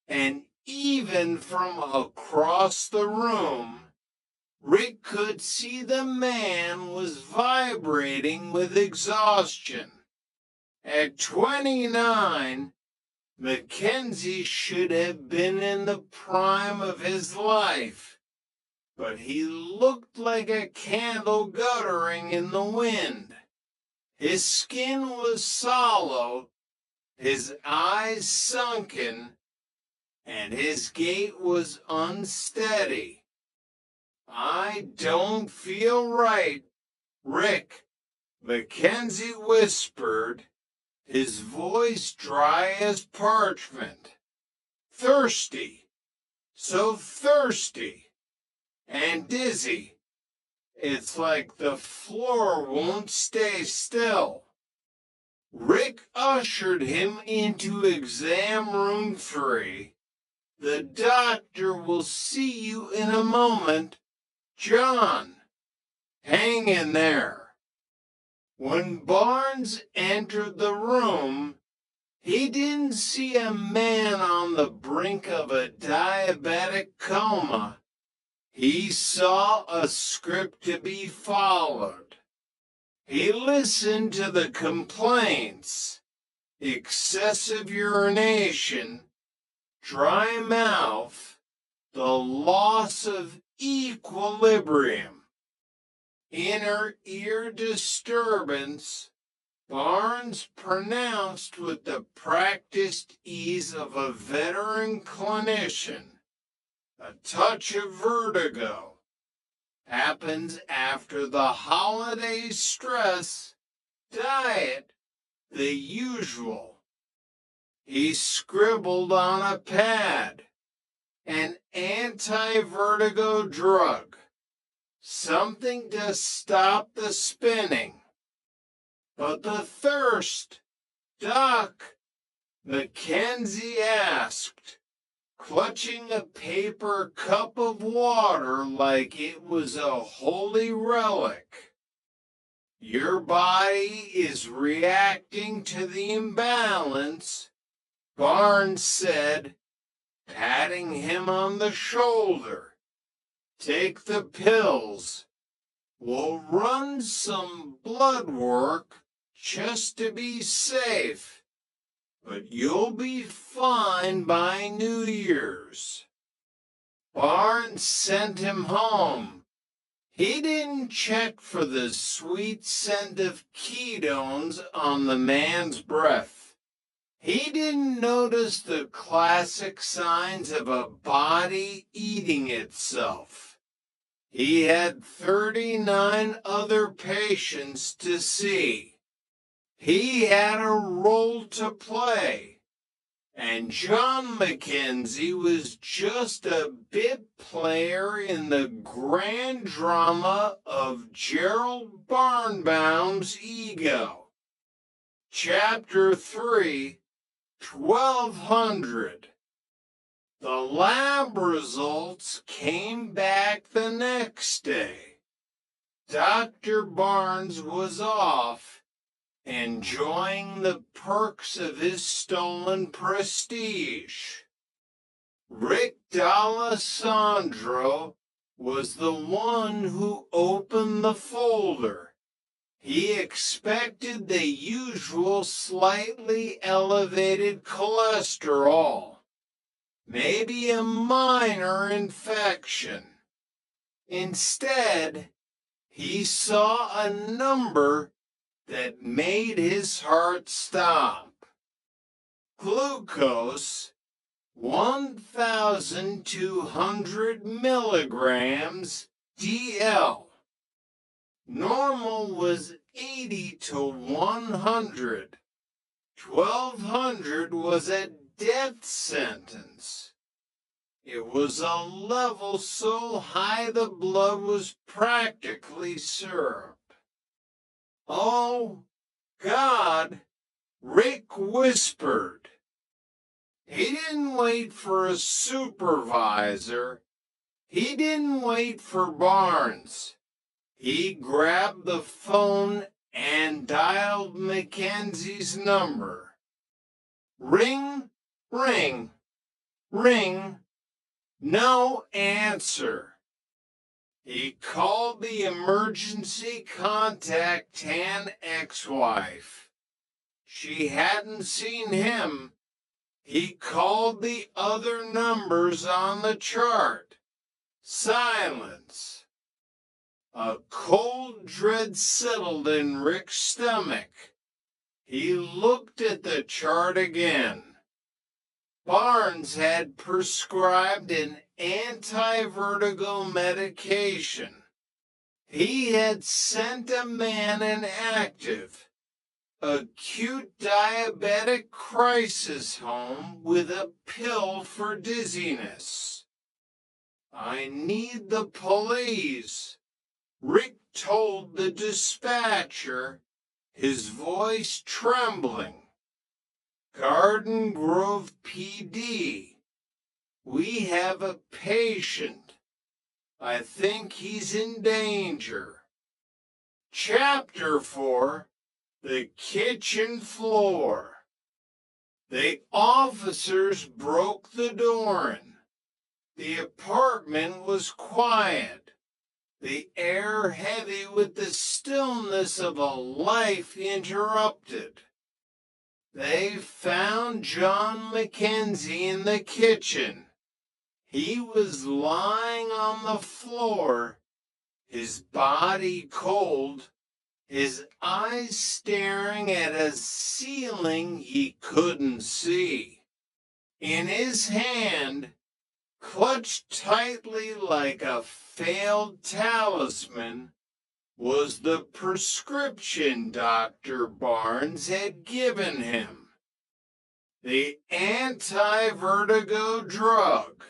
and even from across the room, Rick could see the man was vibrating with exhaustion. At 29, Mackenzie should have been in the prime of his life, but he looked like a candle guttering in the wind. His skin was sallow, his eyes sunken, and his gait was unsteady. I don't feel right, Rick, Mackenzie whispered, his voice dry as parchment. Thirsty, so thirsty, and dizzy. It's like the floor won't stay still. Rick ushered him into exam room 3. The doctor will see you in a moment. John, hang in there. When Barnes entered the room, he didn't see a man on the brink of a diabetic coma. He saw a script to be followed. He listened to the complaints: excessive urination, dry mouth, the loss of equilibrium, inner ear disturbance. Barnes pronounced with the practiced ease of a veteran clinician. A touch of vertigo happens after the holiday stress. Diet, the usual. He scribbled on a pad. An anti-vertigo drug. Something to stop the spinning. But the thirst, Doc, Mackenzie asked, clutching a paper cup of water like it was a holy relic. Your body is reacting to the imbalance, Barnes said, patting him on the shoulder. Take the pills. We'll run some blood work just to be safe, but you'll be fine by New Year's. Barnes sent him home. He didn't check for the sweet scent of ketones on the man's breath. He didn't notice the classic signs of a body eating itself. He had 39 other patients to see. He had a role to play. and John Mackenzie was just a bit player in the grand drama of Gerald Barnbaum's ego. Chapter 3, 1200. The lab results came back the next day. Dr. Barnes was off, enjoying the perks of his stolen prestige. Rick D'Alessandro was the one who opened the folder. He expected the usual slightly elevated cholesterol, maybe a minor infection. Instead, he saw a number that made his heart stop. Glucose, 1,200 milligrams DL. Normal was 80 to 100. 1,200 was a death sentence. It was a level so high the blood was practically syrup. Oh, God, Rick whispered. He didn't wait for a supervisor. He didn't wait for Barnes. He grabbed the phone and dialed Mackenzie's number. Ring, ring, ring. No answer. He called the emergency contact Tan ex-wife. She hadn't seen him. He called the other numbers on the chart. Silence. A cold dread settled in Rick's stomach. He looked at the chart again. Barnes had prescribed an anti-vertigo medication. He had sent a man an active, acute diabetic crisis home with a pill for dizziness. I need the police, Rick told the dispatcher, his voice trembling. Garden Grove PD. We have a patient. I think he's in danger. Chapter 4, the kitchen floor. The officers broke the door in. The apartment was quiet, the air heavy with the stillness of a life interrupted. They found John Mackenzie in the kitchen. He was lying on the floor, his body cold, his eyes staring at a ceiling he couldn't see. In his hand, clutched tightly like a failed talisman, was the prescription Dr. Barnes had given him. The anti-vertigo drug.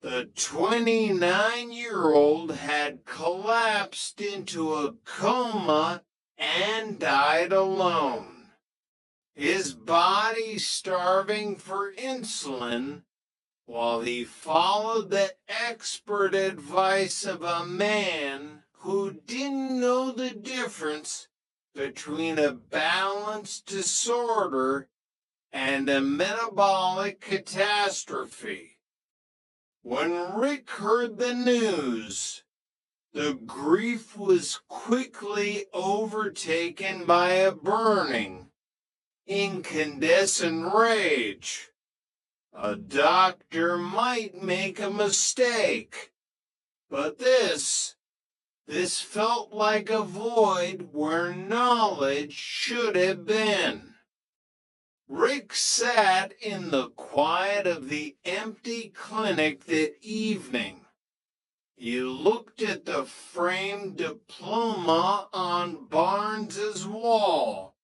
The 29-year-old had collapsed into a coma and died alone. His body starving for insulin while he followed the expert advice of a man who didn't know the difference between a balance disorder and a metabolic catastrophe. When Rick heard the news, the grief was quickly overtaken by a burning, incandescent rage. A doctor might make a mistake, but this felt like a void where knowledge should have been. Rick sat in the quiet of the empty clinic that evening. He looked at the framed diploma on Barnes's wall.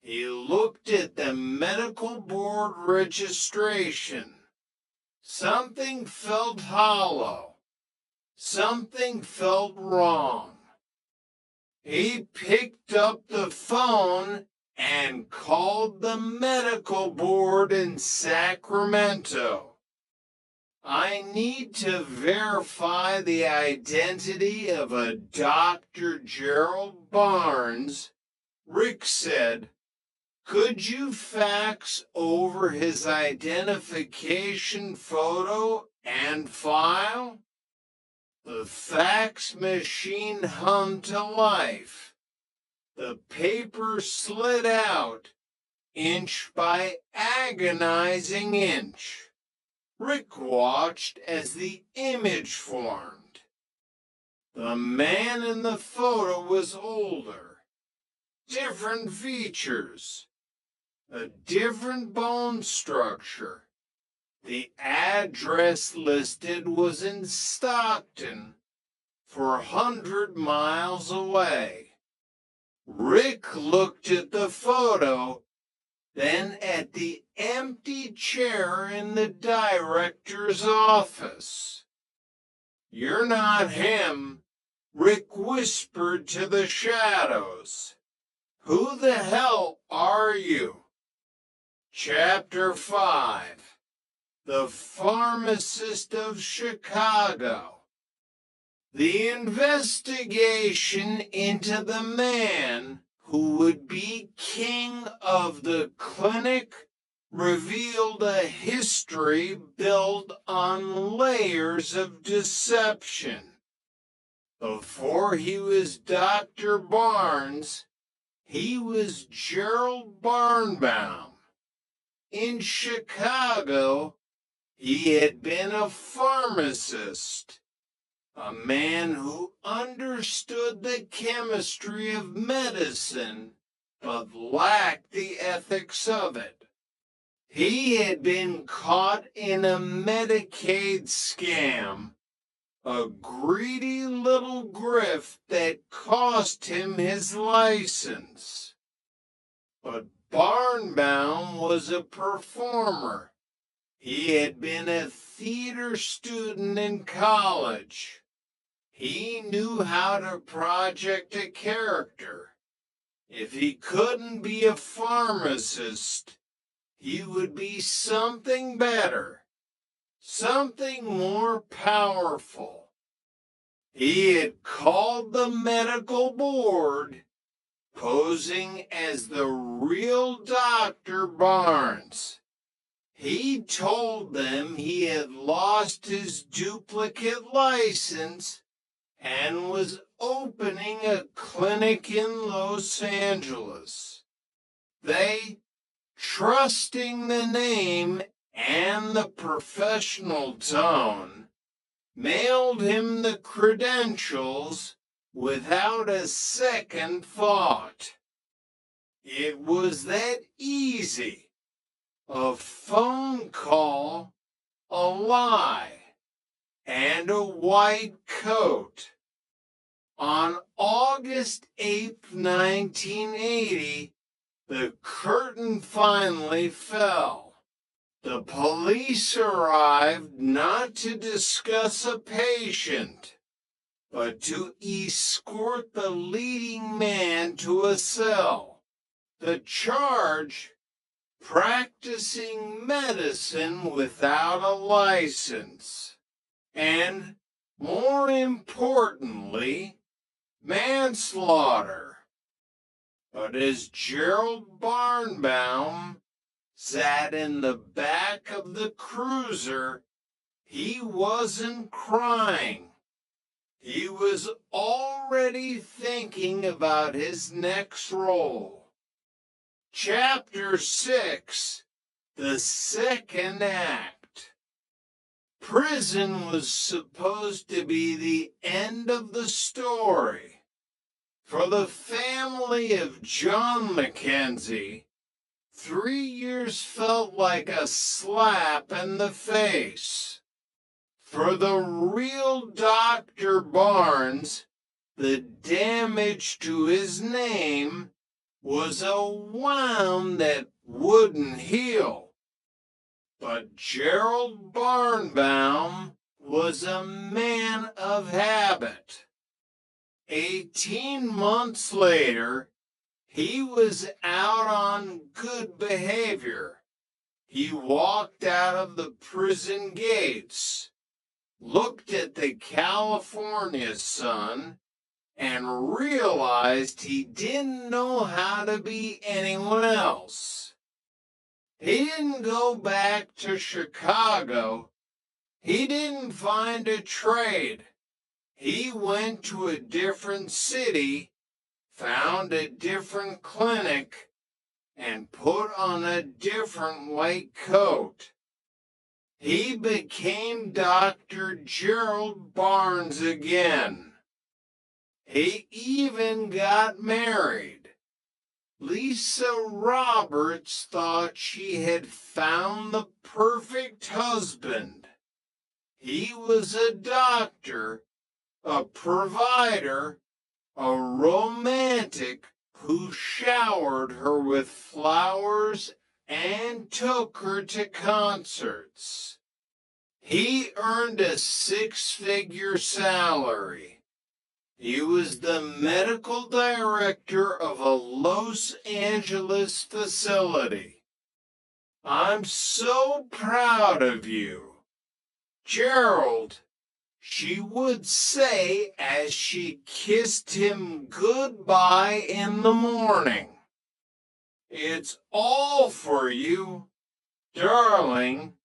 He looked at the medical board registration. Something felt hollow. Something felt wrong. He picked up the phone and called the medical board in Sacramento. I need to verify the identity of a Dr. Gerald Barnes, Rick said. Could you fax over his identification photo and file? The fax machine hummed to life. The paper slid out, inch by agonizing inch. Rick watched as the image formed. The man in the photo was older, different features, a different bone structure. The address listed was in Stockton, 400 miles away. Rick looked at the photo, then at the empty chair in the director's office. You're not him, Rick whispered to the shadows. Who the hell are you? Chapter 5. The Pharmacist of Chicago. The investigation into the man who would be king of the clinic revealed a history built on layers of deception. Before he was Dr. Barnes, he was Gerald Barnbaum. In Chicago, he had been a pharmacist, a man who understood the chemistry of medicine but lacked the ethics of it. He had been caught in a Medicaid scam, a greedy little grift that cost him his license. But Barnbaum was a performer. He had been a theater student in college. He knew how to project a character. If he couldn't be a pharmacist, he would be something better, something more powerful. He had called the medical board, posing as the real Dr. Barnes. He told them he had lost his duplicate license and was opening a clinic in Los Angeles. They, trusting the name and the professional tone, mailed him the credentials without a second thought. It was that easy. A phone call, a lie, and a white coat. On August 8th, 1980, the curtain finally fell. The police arrived not to discuss a patient, but to escort the leading man to a cell. The charge: practicing medicine without a license. And, more importantly, manslaughter. But as Gerald Barnbaum sat in the back of the cruiser, he wasn't crying. He was already thinking about his next role. Chapter 6, the second act. Prison was supposed to be the end of the story. For the family of John Mackenzie, 3 years felt like a slap in the face. For the real Dr. Barnes, the damage to his name was a wound that wouldn't heal. But Gerald Barnbaum was a man of habit. 18 months later, he was out on good behavior. He walked out of the prison gates, looked at the California sun, and realized he didn't know how to be anyone else. He didn't go back to Chicago. He didn't find a trade. He went to a different city, found a different clinic, and put on a different white coat. He became Dr. Gerald Barnes again. He even got married. Lisa Roberts thought she had found the perfect husband. He was a doctor, a provider, a romantic who showered her with flowers and took her to concerts. He earned a six-figure salary. He was the medical director of a Los Angeles facility. I'm so proud of you. Gerald, she would say as she kissed him goodbye in the morning. It's all for you, darling,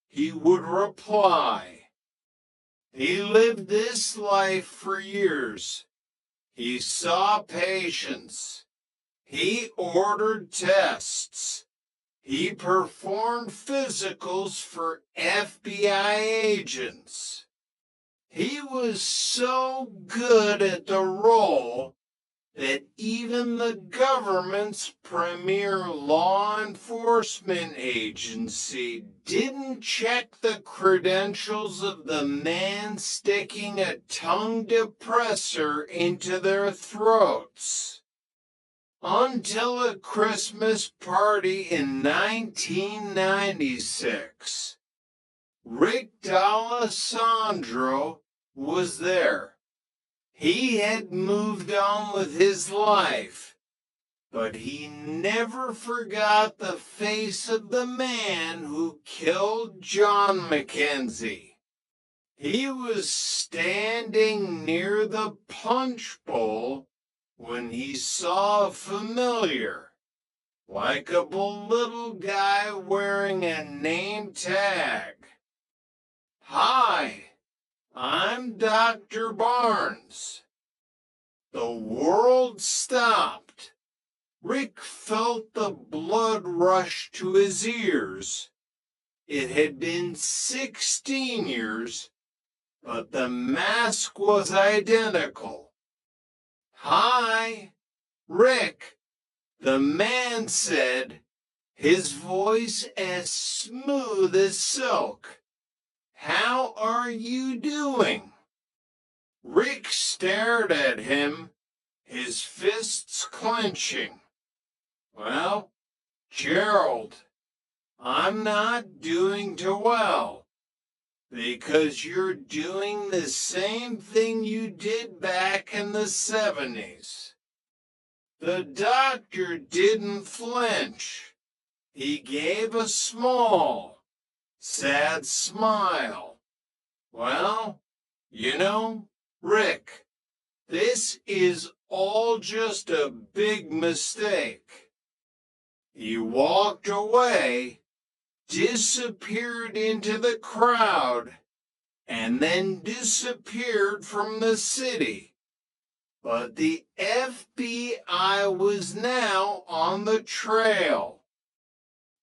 he would reply. He lived this life for years. He saw patients. He ordered tests. He performed physicals for FBI agents. He was so good at the role that even the government's premier law enforcement agency didn't check the credentials of the man sticking a tongue depressor into their throats. Until a Christmas party in 1996, Rick D'Alessandro was there. He had moved on with his life, but he never forgot the face of the man who killed John Mackenzie. He was standing near the punch bowl when he saw a familiar, likable little guy wearing a name tag. Hi, I'm Dr. Barnes. The world stopped. Rick felt the blood rush to his ears. It had been 16 years, but the mask was identical. Hi, Rick, the man said, his voice as smooth as silk. How are you doing? Rick stared at him, his fists clenching. Well, Gerald, I'm not doing too well, because you're doing the same thing you did back in the 70s. The doctor didn't flinch. He gave a small, sad smile. Well, you know, Rick, this is all just a big mistake. He walked away, disappeared into the crowd, and then disappeared from the city. But the FBI was now on the trail.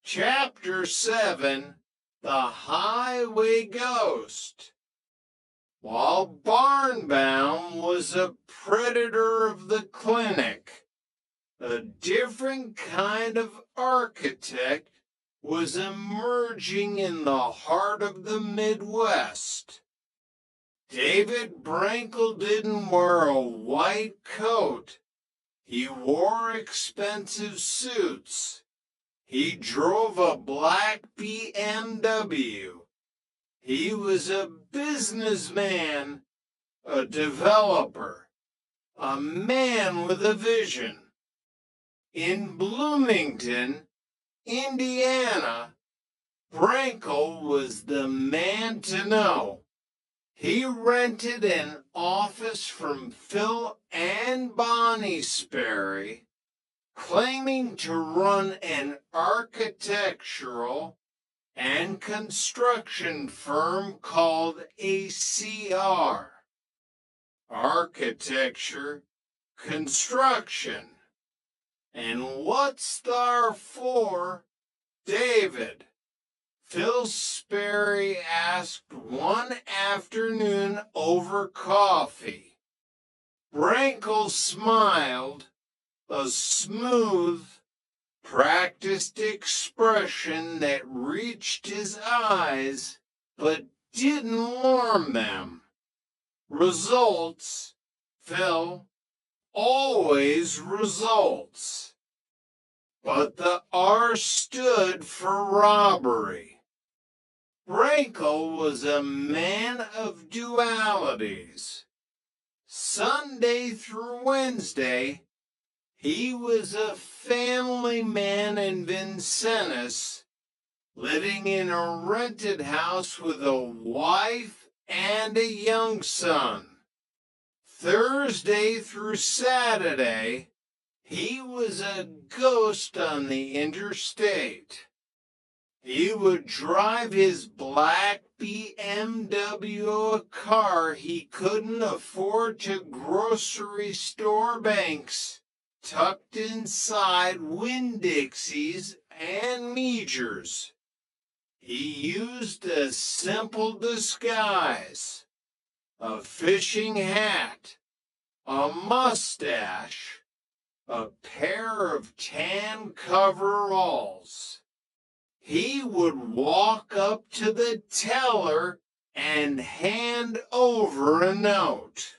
Chapter 7, The Highway Ghost. While Barnbaum was a predator of the clinic, a different kind of architect was emerging in the heart of the Midwest. David Brankel didn't wear a white coat. He wore expensive suits. He drove a black BMW. He was a businessman, a developer, a man with a vision. In Bloomington, Indiana, Brankel was the man to know. He rented an office from Phil and Bonnie Sperry, claiming to run an architectural and construction firm called ACR. Architecture, construction. And what's the R for, David? Phil Sperry asked one afternoon over coffee. Brankel smiled, a smooth, practiced expression that reached his eyes but didn't warm them. Results, Phil, always results. But the R stood for robbery. Brankel was a man of dualities. Sunday through Wednesday, he was a family man in Vincennes, living in a rented house with a wife and a young son. Thursday through Saturday, he was a ghost on the interstate. He would drive his black BMW, a car he couldn't afford to grocery store banks, tucked inside Winn-Dixies and Meejers. He used a simple disguise, a fishing hat, a mustache, a pair of tan coveralls. He would walk up to the teller and hand over a note.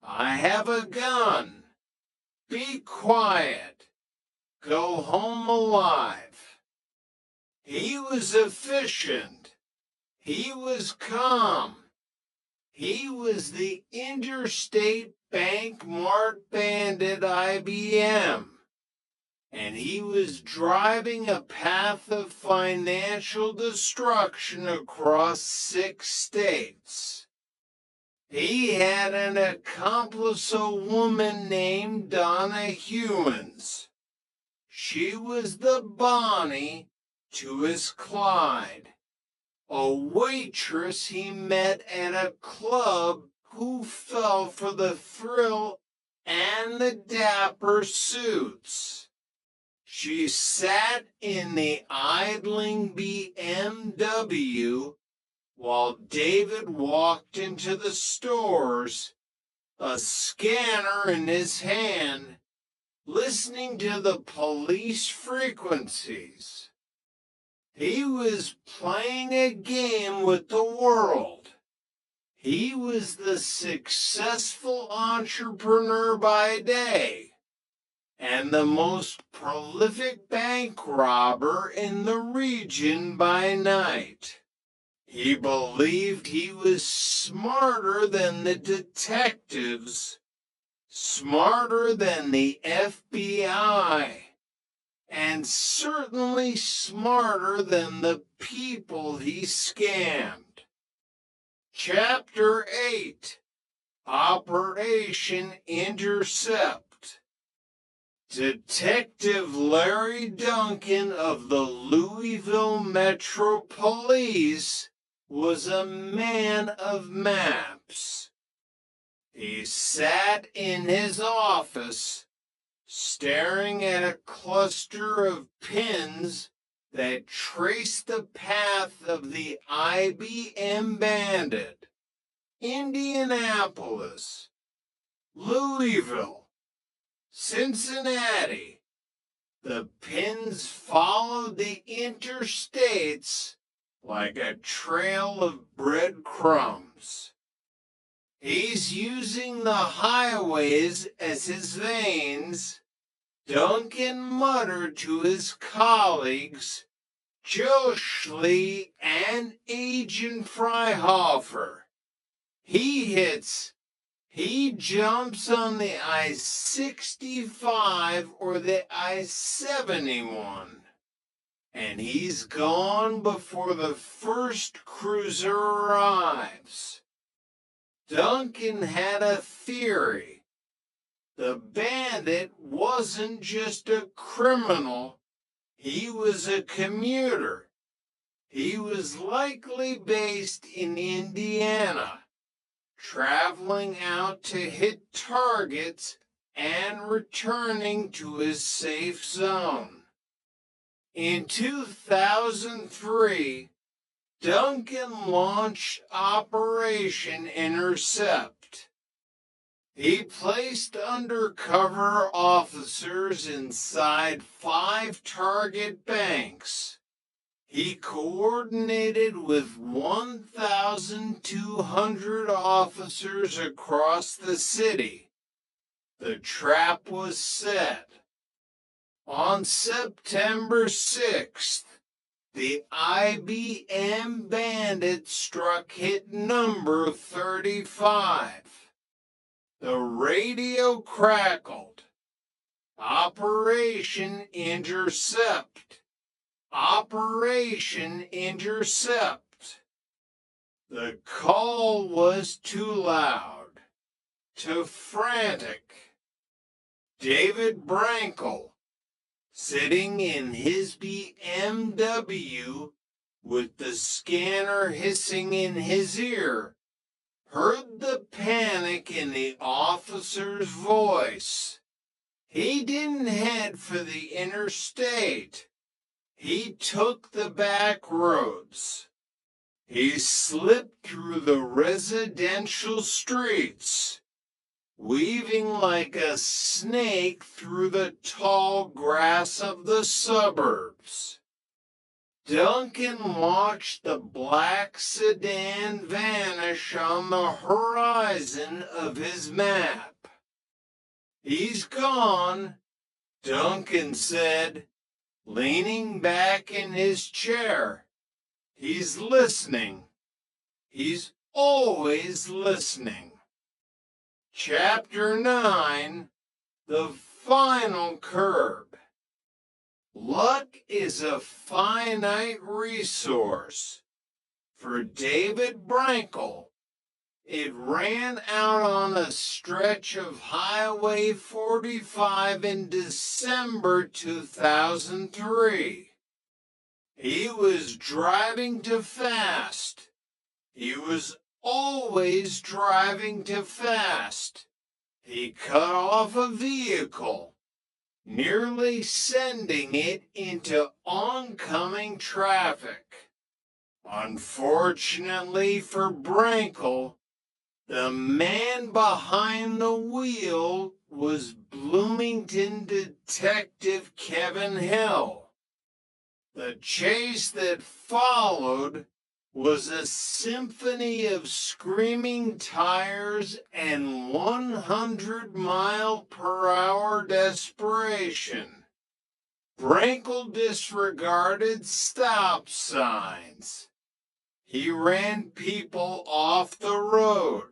I have a gun. Be quiet. Go home alive. He was efficient. He was calm. He was the interstate bank mart bandit IBM. And he was driving a path of financial destruction across 6 states. He had an accomplice, a woman named Donna Hewins. She was the Bonnie to his Clyde, a waitress he met at a club who fell for the thrill and the dapper suits. She sat in the idling BMW while David walked into the stores, a scanner in his hand, listening to the police frequencies. He was playing a game with the world. He was the successful entrepreneur by day and the most prolific bank robber in the region by night. He believed he was smarter than the detectives, smarter than the FBI, and certainly smarter than the people he scammed. Chapter 8, Operation Intercept. Detective Larry Duncan of the Louisville Metro Police was a man of maps. He sat in his office, staring at a cluster of pins that traced the path of the IBM bandit. Indianapolis, Louisville, Cincinnati. The pins followed the interstates like a trail of breadcrumbs. He's using the highways as his veins. Duncan muttered to his colleagues, Joe Schley and Agent Freihofer. He jumps on the I-65 or the I-71. And he's gone before the first cruiser arrives. Duncan had a theory. The bandit wasn't just a criminal, he was a commuter. He was likely based in Indiana, traveling out to hit targets and returning to his safe zone. In 2003, Duncan launched Operation Intercept. He placed undercover officers inside 5 target banks. He coordinated with 1,200 officers across the city. The trap was set. On September 6th, the IBM bandit struck hit number 35. The radio crackled. Operation Intercept. Operation Intercept. The call was too loud, too frantic. David Brankel, sitting in his BMW with the scanner hissing in his ear, heard the panic in the officer's voice. He didn't head for the interstate. He took the back roads. He slipped through the residential streets, weaving like a snake through the tall grass of the suburbs. Duncan watched the black sedan vanish on the horizon of his map. He's gone, Duncan said, leaning back in his chair. He's listening. He's always listening. Chapter 9, The Final Curb. Luck is a finite resource. For David Brankel, it ran out on a stretch of Highway 45 in December 2003. He was driving too fast. He was always driving too fast. He cut off a vehicle, nearly sending it into oncoming traffic. Unfortunately for Brankel, the man behind the wheel was Bloomington Detective Kevin Hill. The chase that followed was a symphony of screaming tires and 100-mile-per-hour desperation. Brankel disregarded stop signs. He ran people off the road.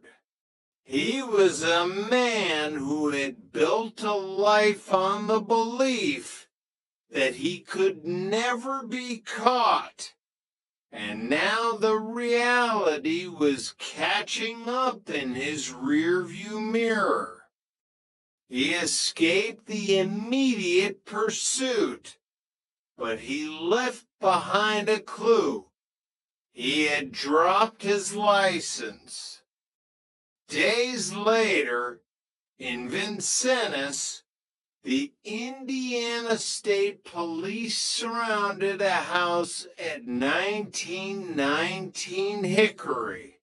He was a man who had built a life on the belief that he could never be caught. And now the reality was catching up in his rearview mirror. He escaped the immediate pursuit, but he left behind a clue. He had dropped his license. Days later, in Vincennes, the Indiana State Police surrounded a house at 1919 Hickory.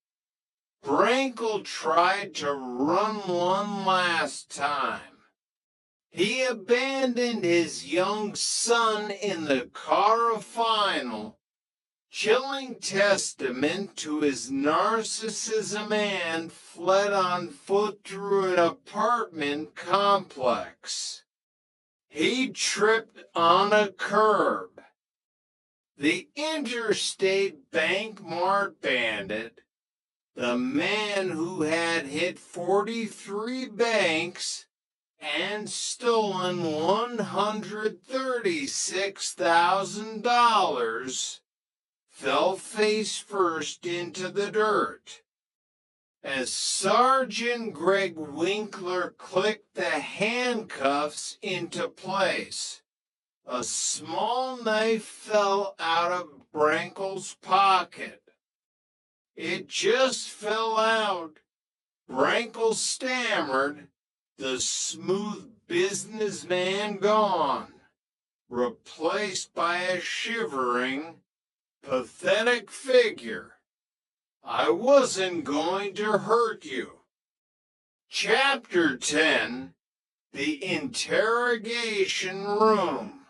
Brankel tried to run one last time. He abandoned his young son in the car of final chilling testament to his narcissism, and fled on foot through an apartment complex. He tripped on a curb. The interstate bank mart bandit, the man who had hit 43 banks and stolen $136,000, fell face first into the dirt. As Sergeant Greg Winkler clicked the handcuffs into place, a small knife fell out of Brankel's pocket. It just fell out. Brankel stammered, the smooth businessman gone, replaced by a shivering, pathetic figure. I wasn't going to hurt you. Chapter 10, The Interrogation Room.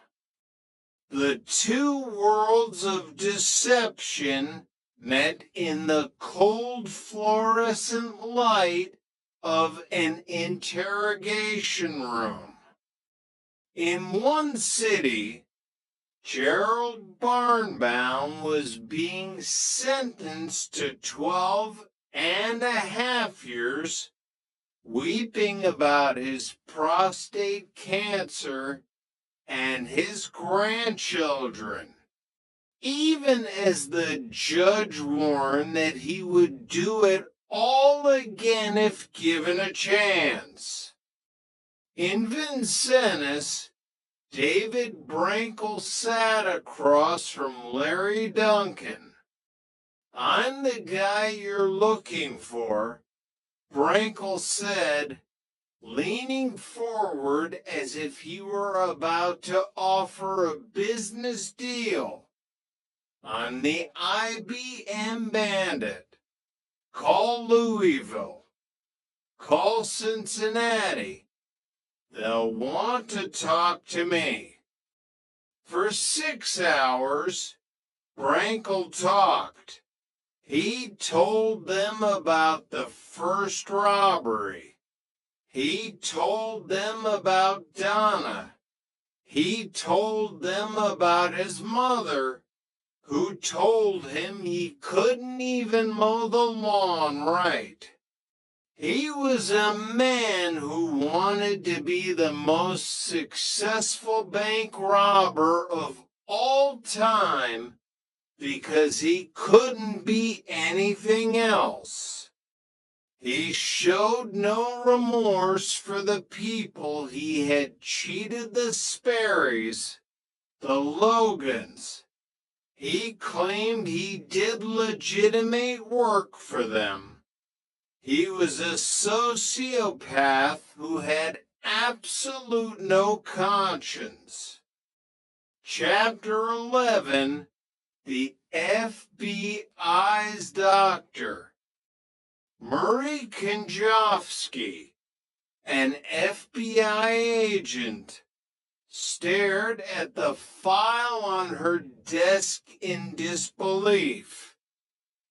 The two worlds of deception met in the cold fluorescent light of an interrogation room. In one city, Gerald Barnbaum was being sentenced to 12.5 years, weeping about his prostate cancer and his grandchildren, even as the judge warned that he would do it all again if given a chance. In Vincennes, David Brankel sat across from Larry Duncan. I'm the guy you're looking for, Brankel said, leaning forward as if he were about to offer a business deal. I'm the IBM bandit. Call Louisville. Call Cincinnati. They'll want to talk to me. For 6 hours, Brankel talked. He told them about the first robbery. He told them about Donna. He told them about his mother, who told him he couldn't even mow the lawn right. He was a man who wanted to be the most successful bank robber of all time because he couldn't be anything else. He showed no remorse for the people he had cheated, the Sperrys, the Logans. He claimed he did legitimate work for them. He was a sociopath who had absolute no conscience. Chapter 11, The FBI's Doctor. Murray Konjovsky, an FBI agent, stared at the file on her desk in disbelief.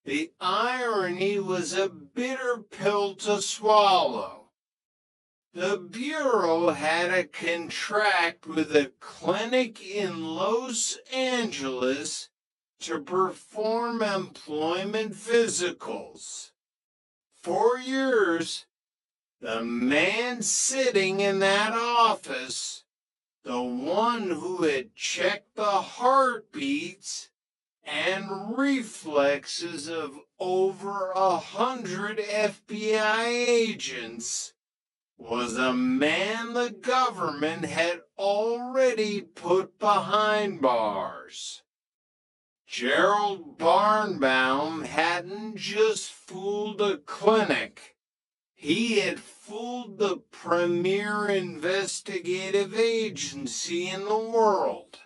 The irony was a bitter pill to swallow. The Bureau had a contract with a clinic in Los Angeles to perform employment physicals. For years, the man sitting in that office, the one who had checked the heartbeats and reflexes of over 100 FBI agents, was a man the government had already put behind bars. Gerald Barnbaum hadn't just fooled a clinic. He had fooled the premier investigative agency in the world.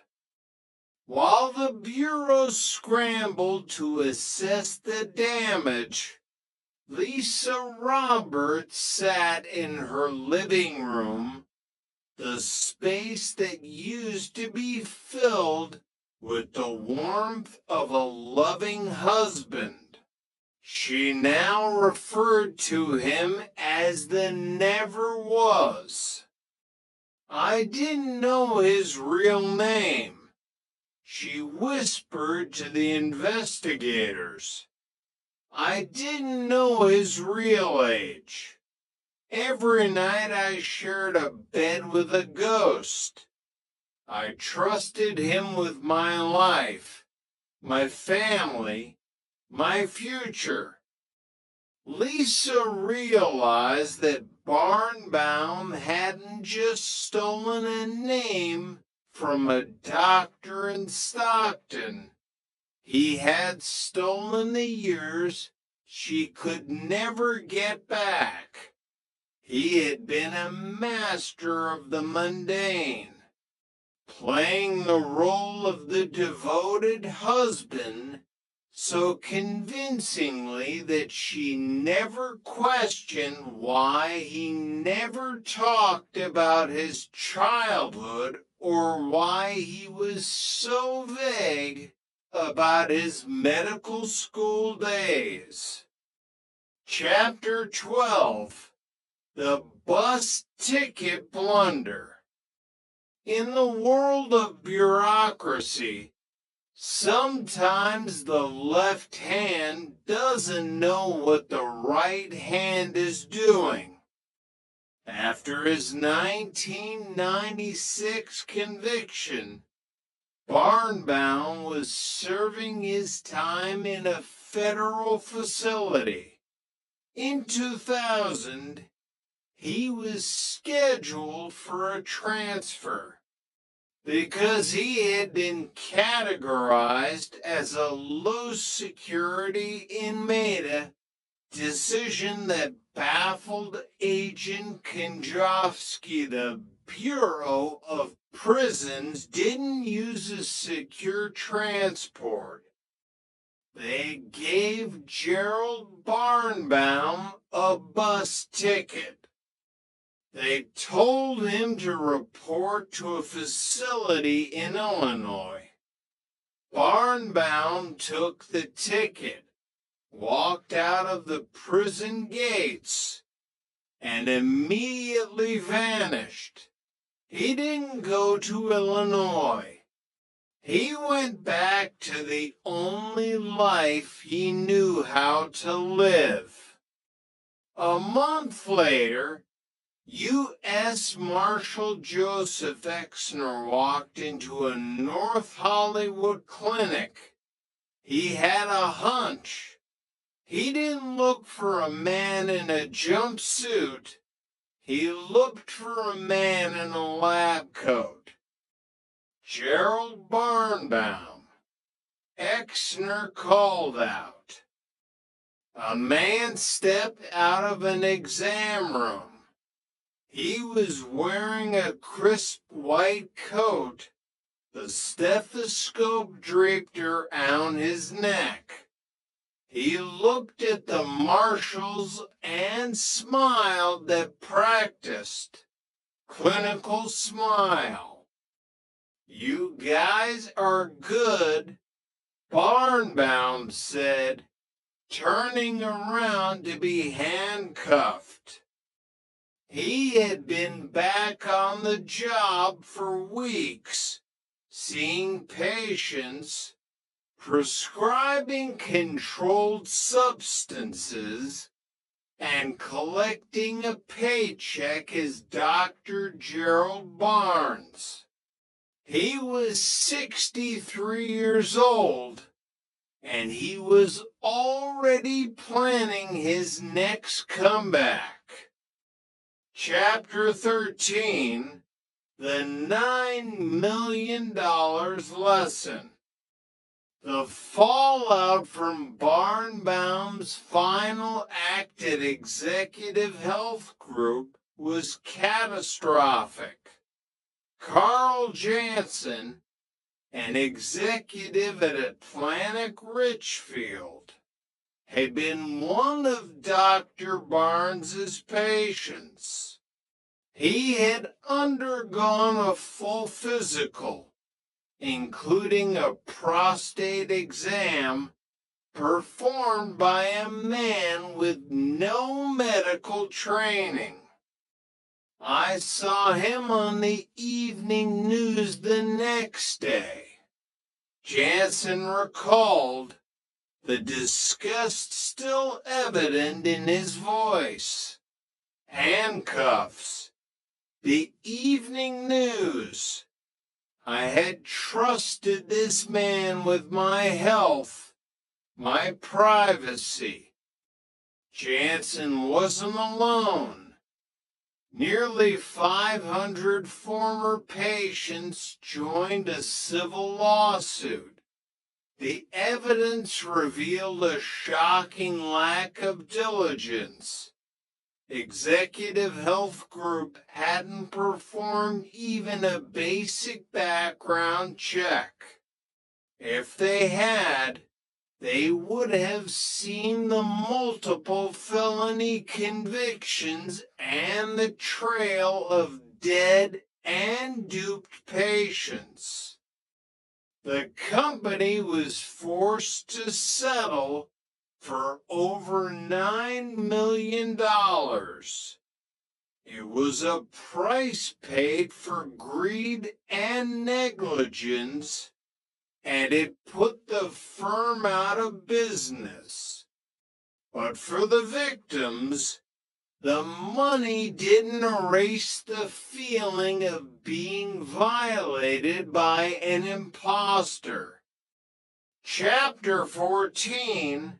While the Bureau scrambled to assess the damage, Lisa Roberts sat in her living room, the space that used to be filled with the warmth of a loving husband. She now referred to him as the never was. I didn't know his real name, she whispered to the investigators. I didn't know his real age. Every night I shared a bed with a ghost. I trusted him with my life, my family, my future. Lisa realized that Barnbaum hadn't just stolen a name from a doctor in Stockton. He had stolen the years she could never get back. He had been a master of the mundane, playing the role of the devoted husband so convincingly that she never questioned why he never talked about his childhood or why he was so vague about his medical school days. Chapter 12. The Bus Ticket Blunder. In the world of bureaucracy, sometimes the left hand doesn't know what the right hand is doing. After his 1996 conviction, Barnbaum was serving his time in a federal facility. In 2000, he was scheduled for a transfer because he had been categorized as a low-security inmate, decision that baffled Agent Konjovsky. The Bureau of Prisons didn't use a secure transport. They gave Gerald Barnbaum a bus ticket. They told him to report to a facility in Illinois. Barnbaum took the ticket, walked out of the prison gates, and immediately vanished. He didn't go to Illinois. He went back to the only life he knew how to live. A month later, U.S. Marshal Joseph Exner walked into a North Hollywood clinic. He had a hunch. He didn't look for a man in a jumpsuit. He looked for a man in a lab coat. Gerald Barnbaum. Exner called out. A man stepped out of an exam room. He was wearing a crisp white coat, the stethoscope draped around his neck. He looked at the marshals and smiled that practiced clinical smile. You guys are good, Barnbaum said, turning around to be handcuffed. He had been back on the job for weeks, seeing patients, prescribing controlled substances, and collecting a paycheck as Dr. Gerald Barnes. He was 63 years old, and he was already planning his next comeback. Chapter 13, The $9 Million Lesson. The fallout from Barnbaum's final act at Executive Health Group was catastrophic. Carl Jansen, an executive at Atlantic Richfield, had been one of Dr. Barnes's patients. He had undergone a full physical, including a prostate exam performed by a man with no medical training. I saw him on the evening news the next day. Jansen recalled, the disgust still evident in his voice. Handcuffs. The evening news. I had trusted this man with my health, my privacy. Jansen wasn't alone. Nearly 500 former patients joined a civil lawsuit. The evidence revealed a shocking lack of diligence. Executive Health Group hadn't performed even a basic background check. If they had, they would have seen the multiple felony convictions and the trail of dead and duped patients. The company was forced to settle for over $9 million. It was a price paid for greed and negligence, and it put the firm out of business. But for the victims, the money didn't erase the feeling of being violated by an imposter. Chapter 14,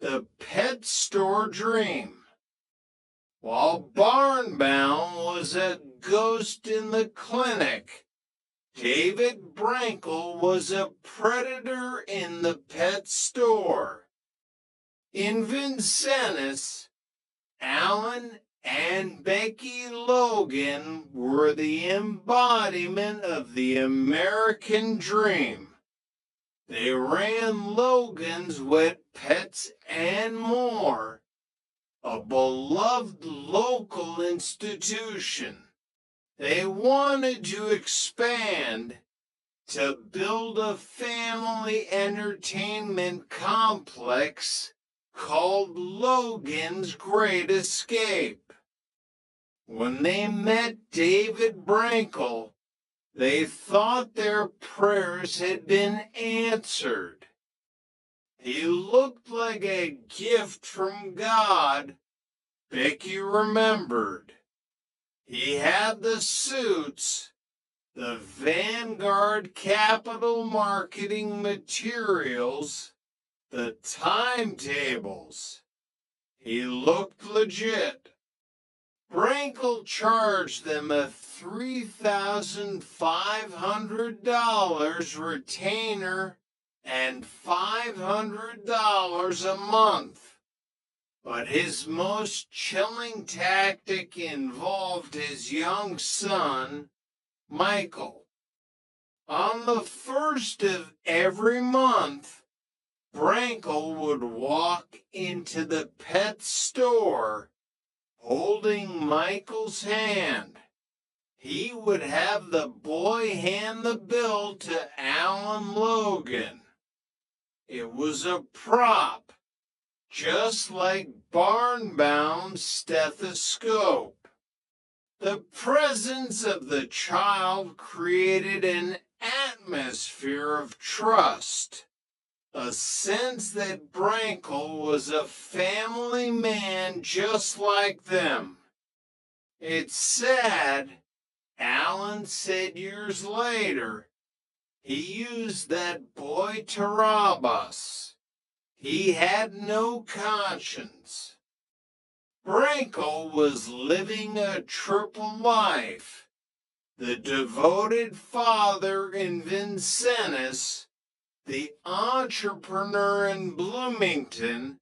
The Pet Store Dream. While Barnbound was a ghost in the clinic, David Brankel was a predator in the pet store. In Vincennes, Alan and Becky Logan were the embodiment of the American dream. They ran Logan's Wet Pets and More, a beloved local institution. They wanted to expand to build a family entertainment complex called Logan's Great Escape. When they met David Brankel, they thought their prayers had been answered. He looked like a gift from God, Becky remembered. He had the suits, the Vanguard Capital marketing materials, the timetables. He looked legit. Brankel charged them a $3,500 retainer and $500 a month. But his most chilling tactic involved his young son, Michael. On the first of every month, Brankel would walk into the pet store holding Michael's hand. He would have the boy hand the bill to Alan Logan. It was a prop, just like Barnbound's stethoscope. The presence of the child created an atmosphere of trust, a sense that Brankel was a family man just like them. It's sad, Alan said years later, he used that boy to rob us. He had no conscience. Brankel was living a triple life. The devoted father in Vincennes, the entrepreneur in Bloomington,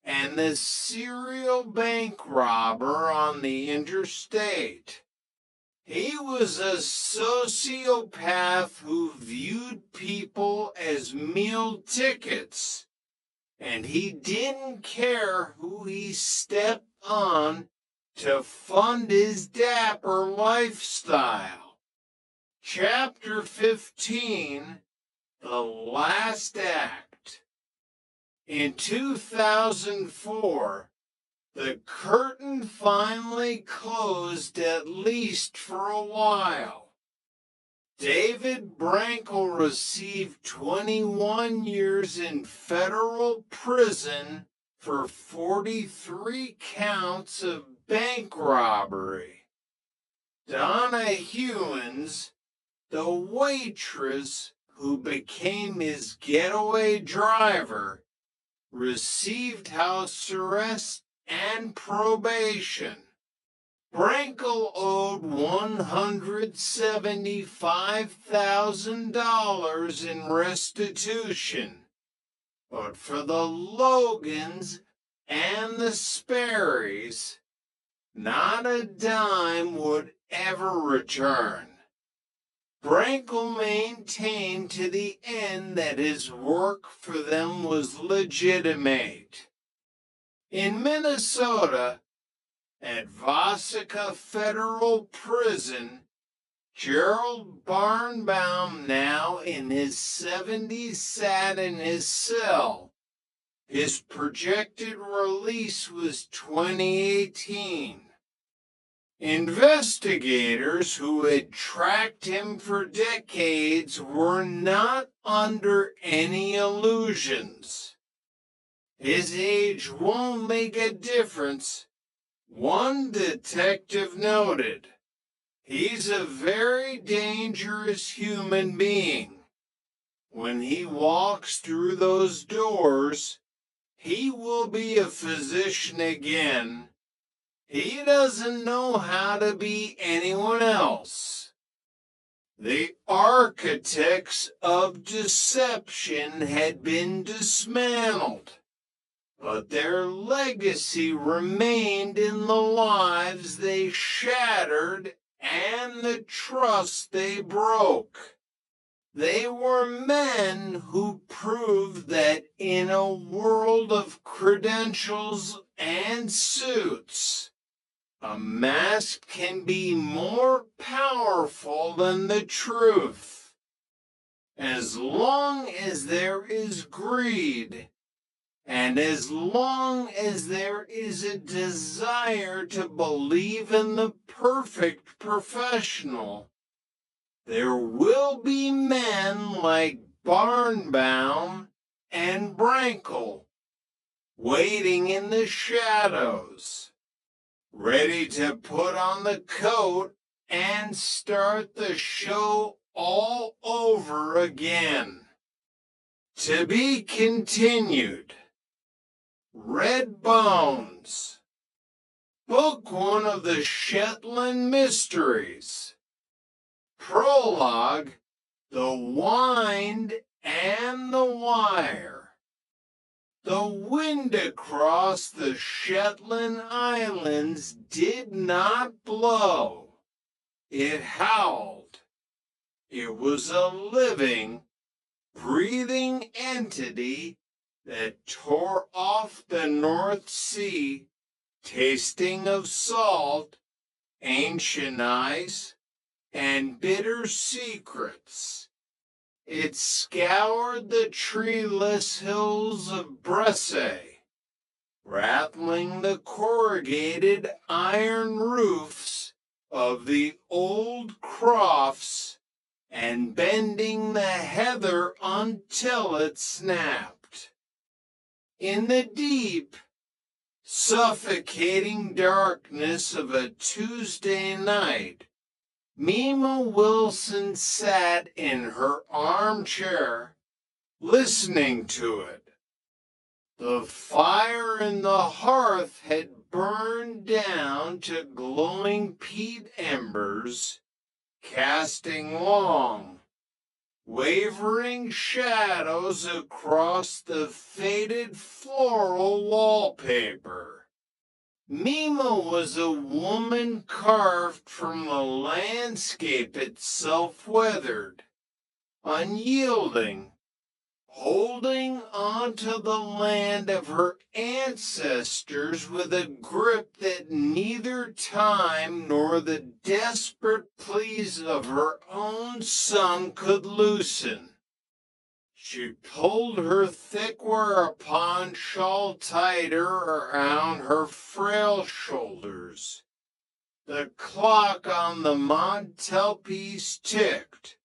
and the serial bank robber on the interstate. He was a sociopath who viewed people as meal tickets, and he didn't care who he stepped on to fund his dapper lifestyle. Chapter 15, The Last Act. In 2004, the curtain finally closed, at least for a while. David Brankel received 21 years in federal prison for 43 counts of bank robbery. Donna Hewins, the waitress who became his getaway driver, received house arrest and probation. Brankel owed $175,000 in restitution, but for the Logans and the Sperrys, not a dime would ever return. Brankel maintained to the end that his work for them was legitimate. In Minnesota, at Vasica Federal Prison, Gerald Barnbaum, now in his 70s, sat in his cell. His projected release was 2018. Investigators who had tracked him for decades were not under any illusions. His age won't make a difference, one detective noted. He's a very dangerous human being. When he walks through those doors, he will be a physician again. He doesn't know how to be anyone else. The architects of deception had been dismantled, but their legacy remained in the lives they shattered and the trust they broke. They were men who proved that in a world of credentials and suits, a mask can be more powerful than the truth. As long as there is greed, and as long as there is a desire to believe in the perfect professional, there will be men like Barnbaum and Brankel waiting in the shadows, ready to put on the coat and start the show all over again. To be continued. Red Bones. Book 1 of the Shetland Mysteries. Prologue, The Wind and the Wire. The wind across the Shetland Islands did not blow. It howled. It was a living, breathing entity that tore off the North Sea, tasting of salt, ancient ice, and bitter secrets. It scoured the treeless hills of Bresse, rattling the corrugated iron roofs of the old crofts and bending the heather until it snapped. In the deep, suffocating darkness of a Tuesday night, Mima Wilson sat in her armchair, listening to it. The fire in the hearth had burned down to glowing peat embers, casting long, wavering shadows across the faded floral wallpaper. Mima was a woman carved from the landscape itself, weathered, unyielding, holding onto the land of her ancestors with a grip that neither time nor the desperate pleas of her own son could loosen. She pulled her thick whereupon shawl tighter around her frail shoulders. The clock on the mantelpiece ticked,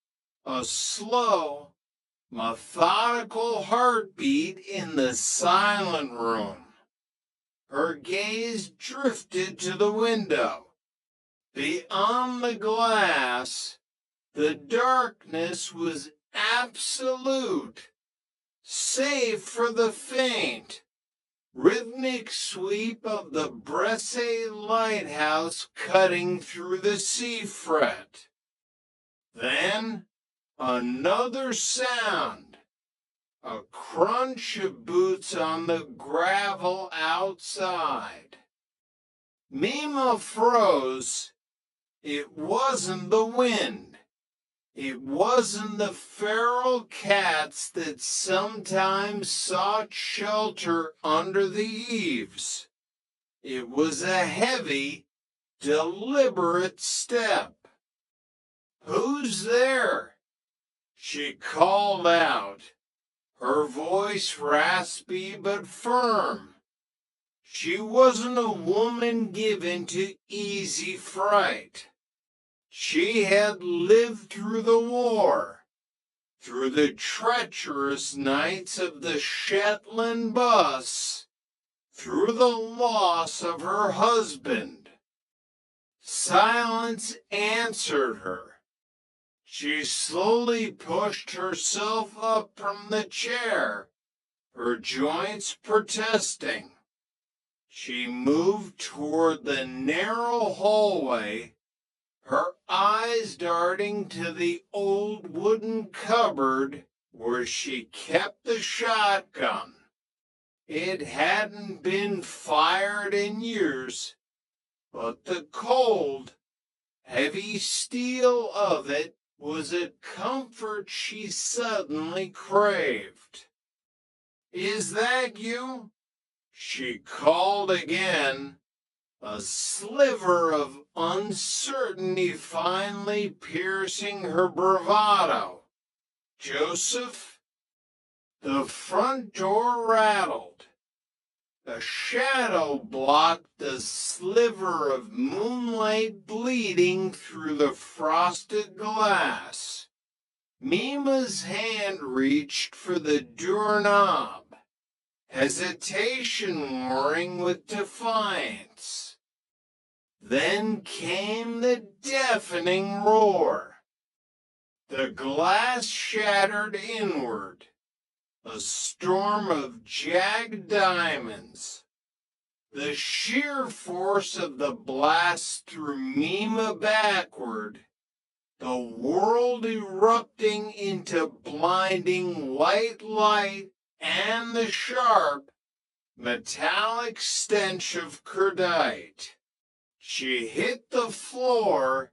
a slow, methodical heartbeat in the silent room. Her gaze drifted to the window. Beyond the glass, the darkness was absolute, save for the faint, rhythmic sweep of the Bresse lighthouse cutting through the sea fret. Then another sound, a crunch of boots on the gravel outside. Mima froze. It wasn't the wind. It wasn't the feral cats that sometimes sought shelter under the eaves. It was a heavy, deliberate step. "Who's there?" she called out, her voice raspy but firm. She wasn't a woman given to easy fright. She had lived through the war, through the treacherous nights of the Shetland bus, through the loss of her husband. Silence answered her. She slowly pushed herself up from the chair, her joints protesting. She moved toward the narrow hallway, her eyes darting to the old wooden cupboard where she kept the shotgun. It hadn't been fired in years, but the cold, heavy steel of it was a comfort she suddenly craved. "Is that you?" she called again, a sliver of uncertainty finally piercing her bravado. "Joseph?" The front door rattled. A shadow blocked the sliver of moonlight bleeding through the frosted glass. Mima's hand reached for the doorknob, hesitation warring with defiance. Then came the deafening roar. The glass shattered inward, a storm of jagged diamonds. The sheer force of the blast threw Mima backward, the world erupting into blinding white light and the sharp, metallic stench of cordite. She hit the floor,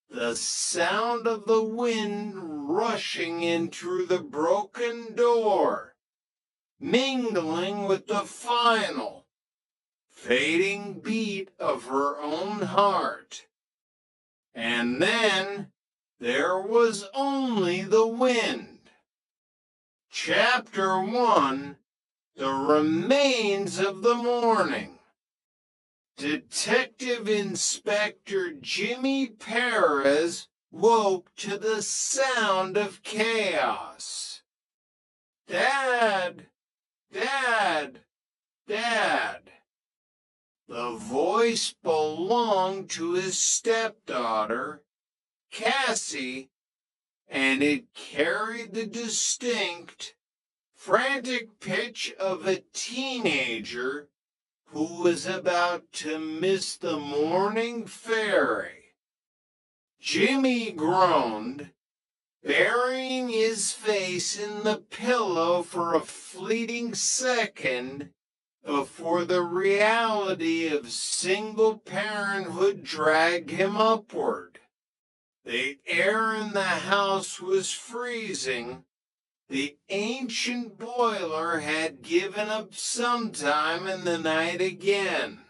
the sound of the wind rushing in through the broken door, mingling with the final, fading beat of her own heart. And then there was only the wind. Chapter 1: The Remains of the Morning. Detective Inspector Jimmy Perez woke to the sound of chaos. "Dad! Dad! Dad!" The voice belonged to his stepdaughter, Cassie, and it carried the distinct, frantic pitch of a teenager who was about to miss the morning ferry. Jimmy groaned, burying his face in the pillow for a fleeting second before the reality of single parenthood dragged him upward. The air in the house was freezing, The ancient boiler had given up sometime in the night again.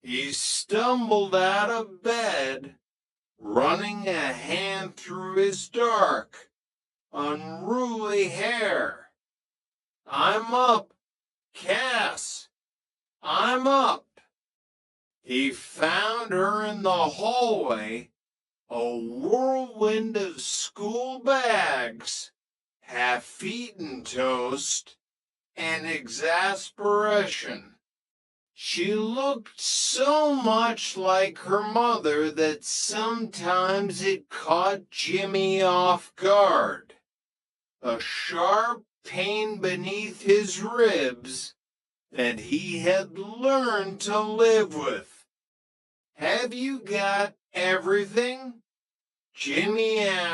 He stumbled out of bed, running a hand through his dark, unruly hair. "I'm up, Cass. I'm up." He found her in the hallway, a whirlwind of school bags, half-eaten toast, and exasperation. She looked so much like her mother that sometimes it caught Jimmy off guard. A sharp pain beneath his ribs that he had learned to live with. "Have you got everything?" Jimmy asked.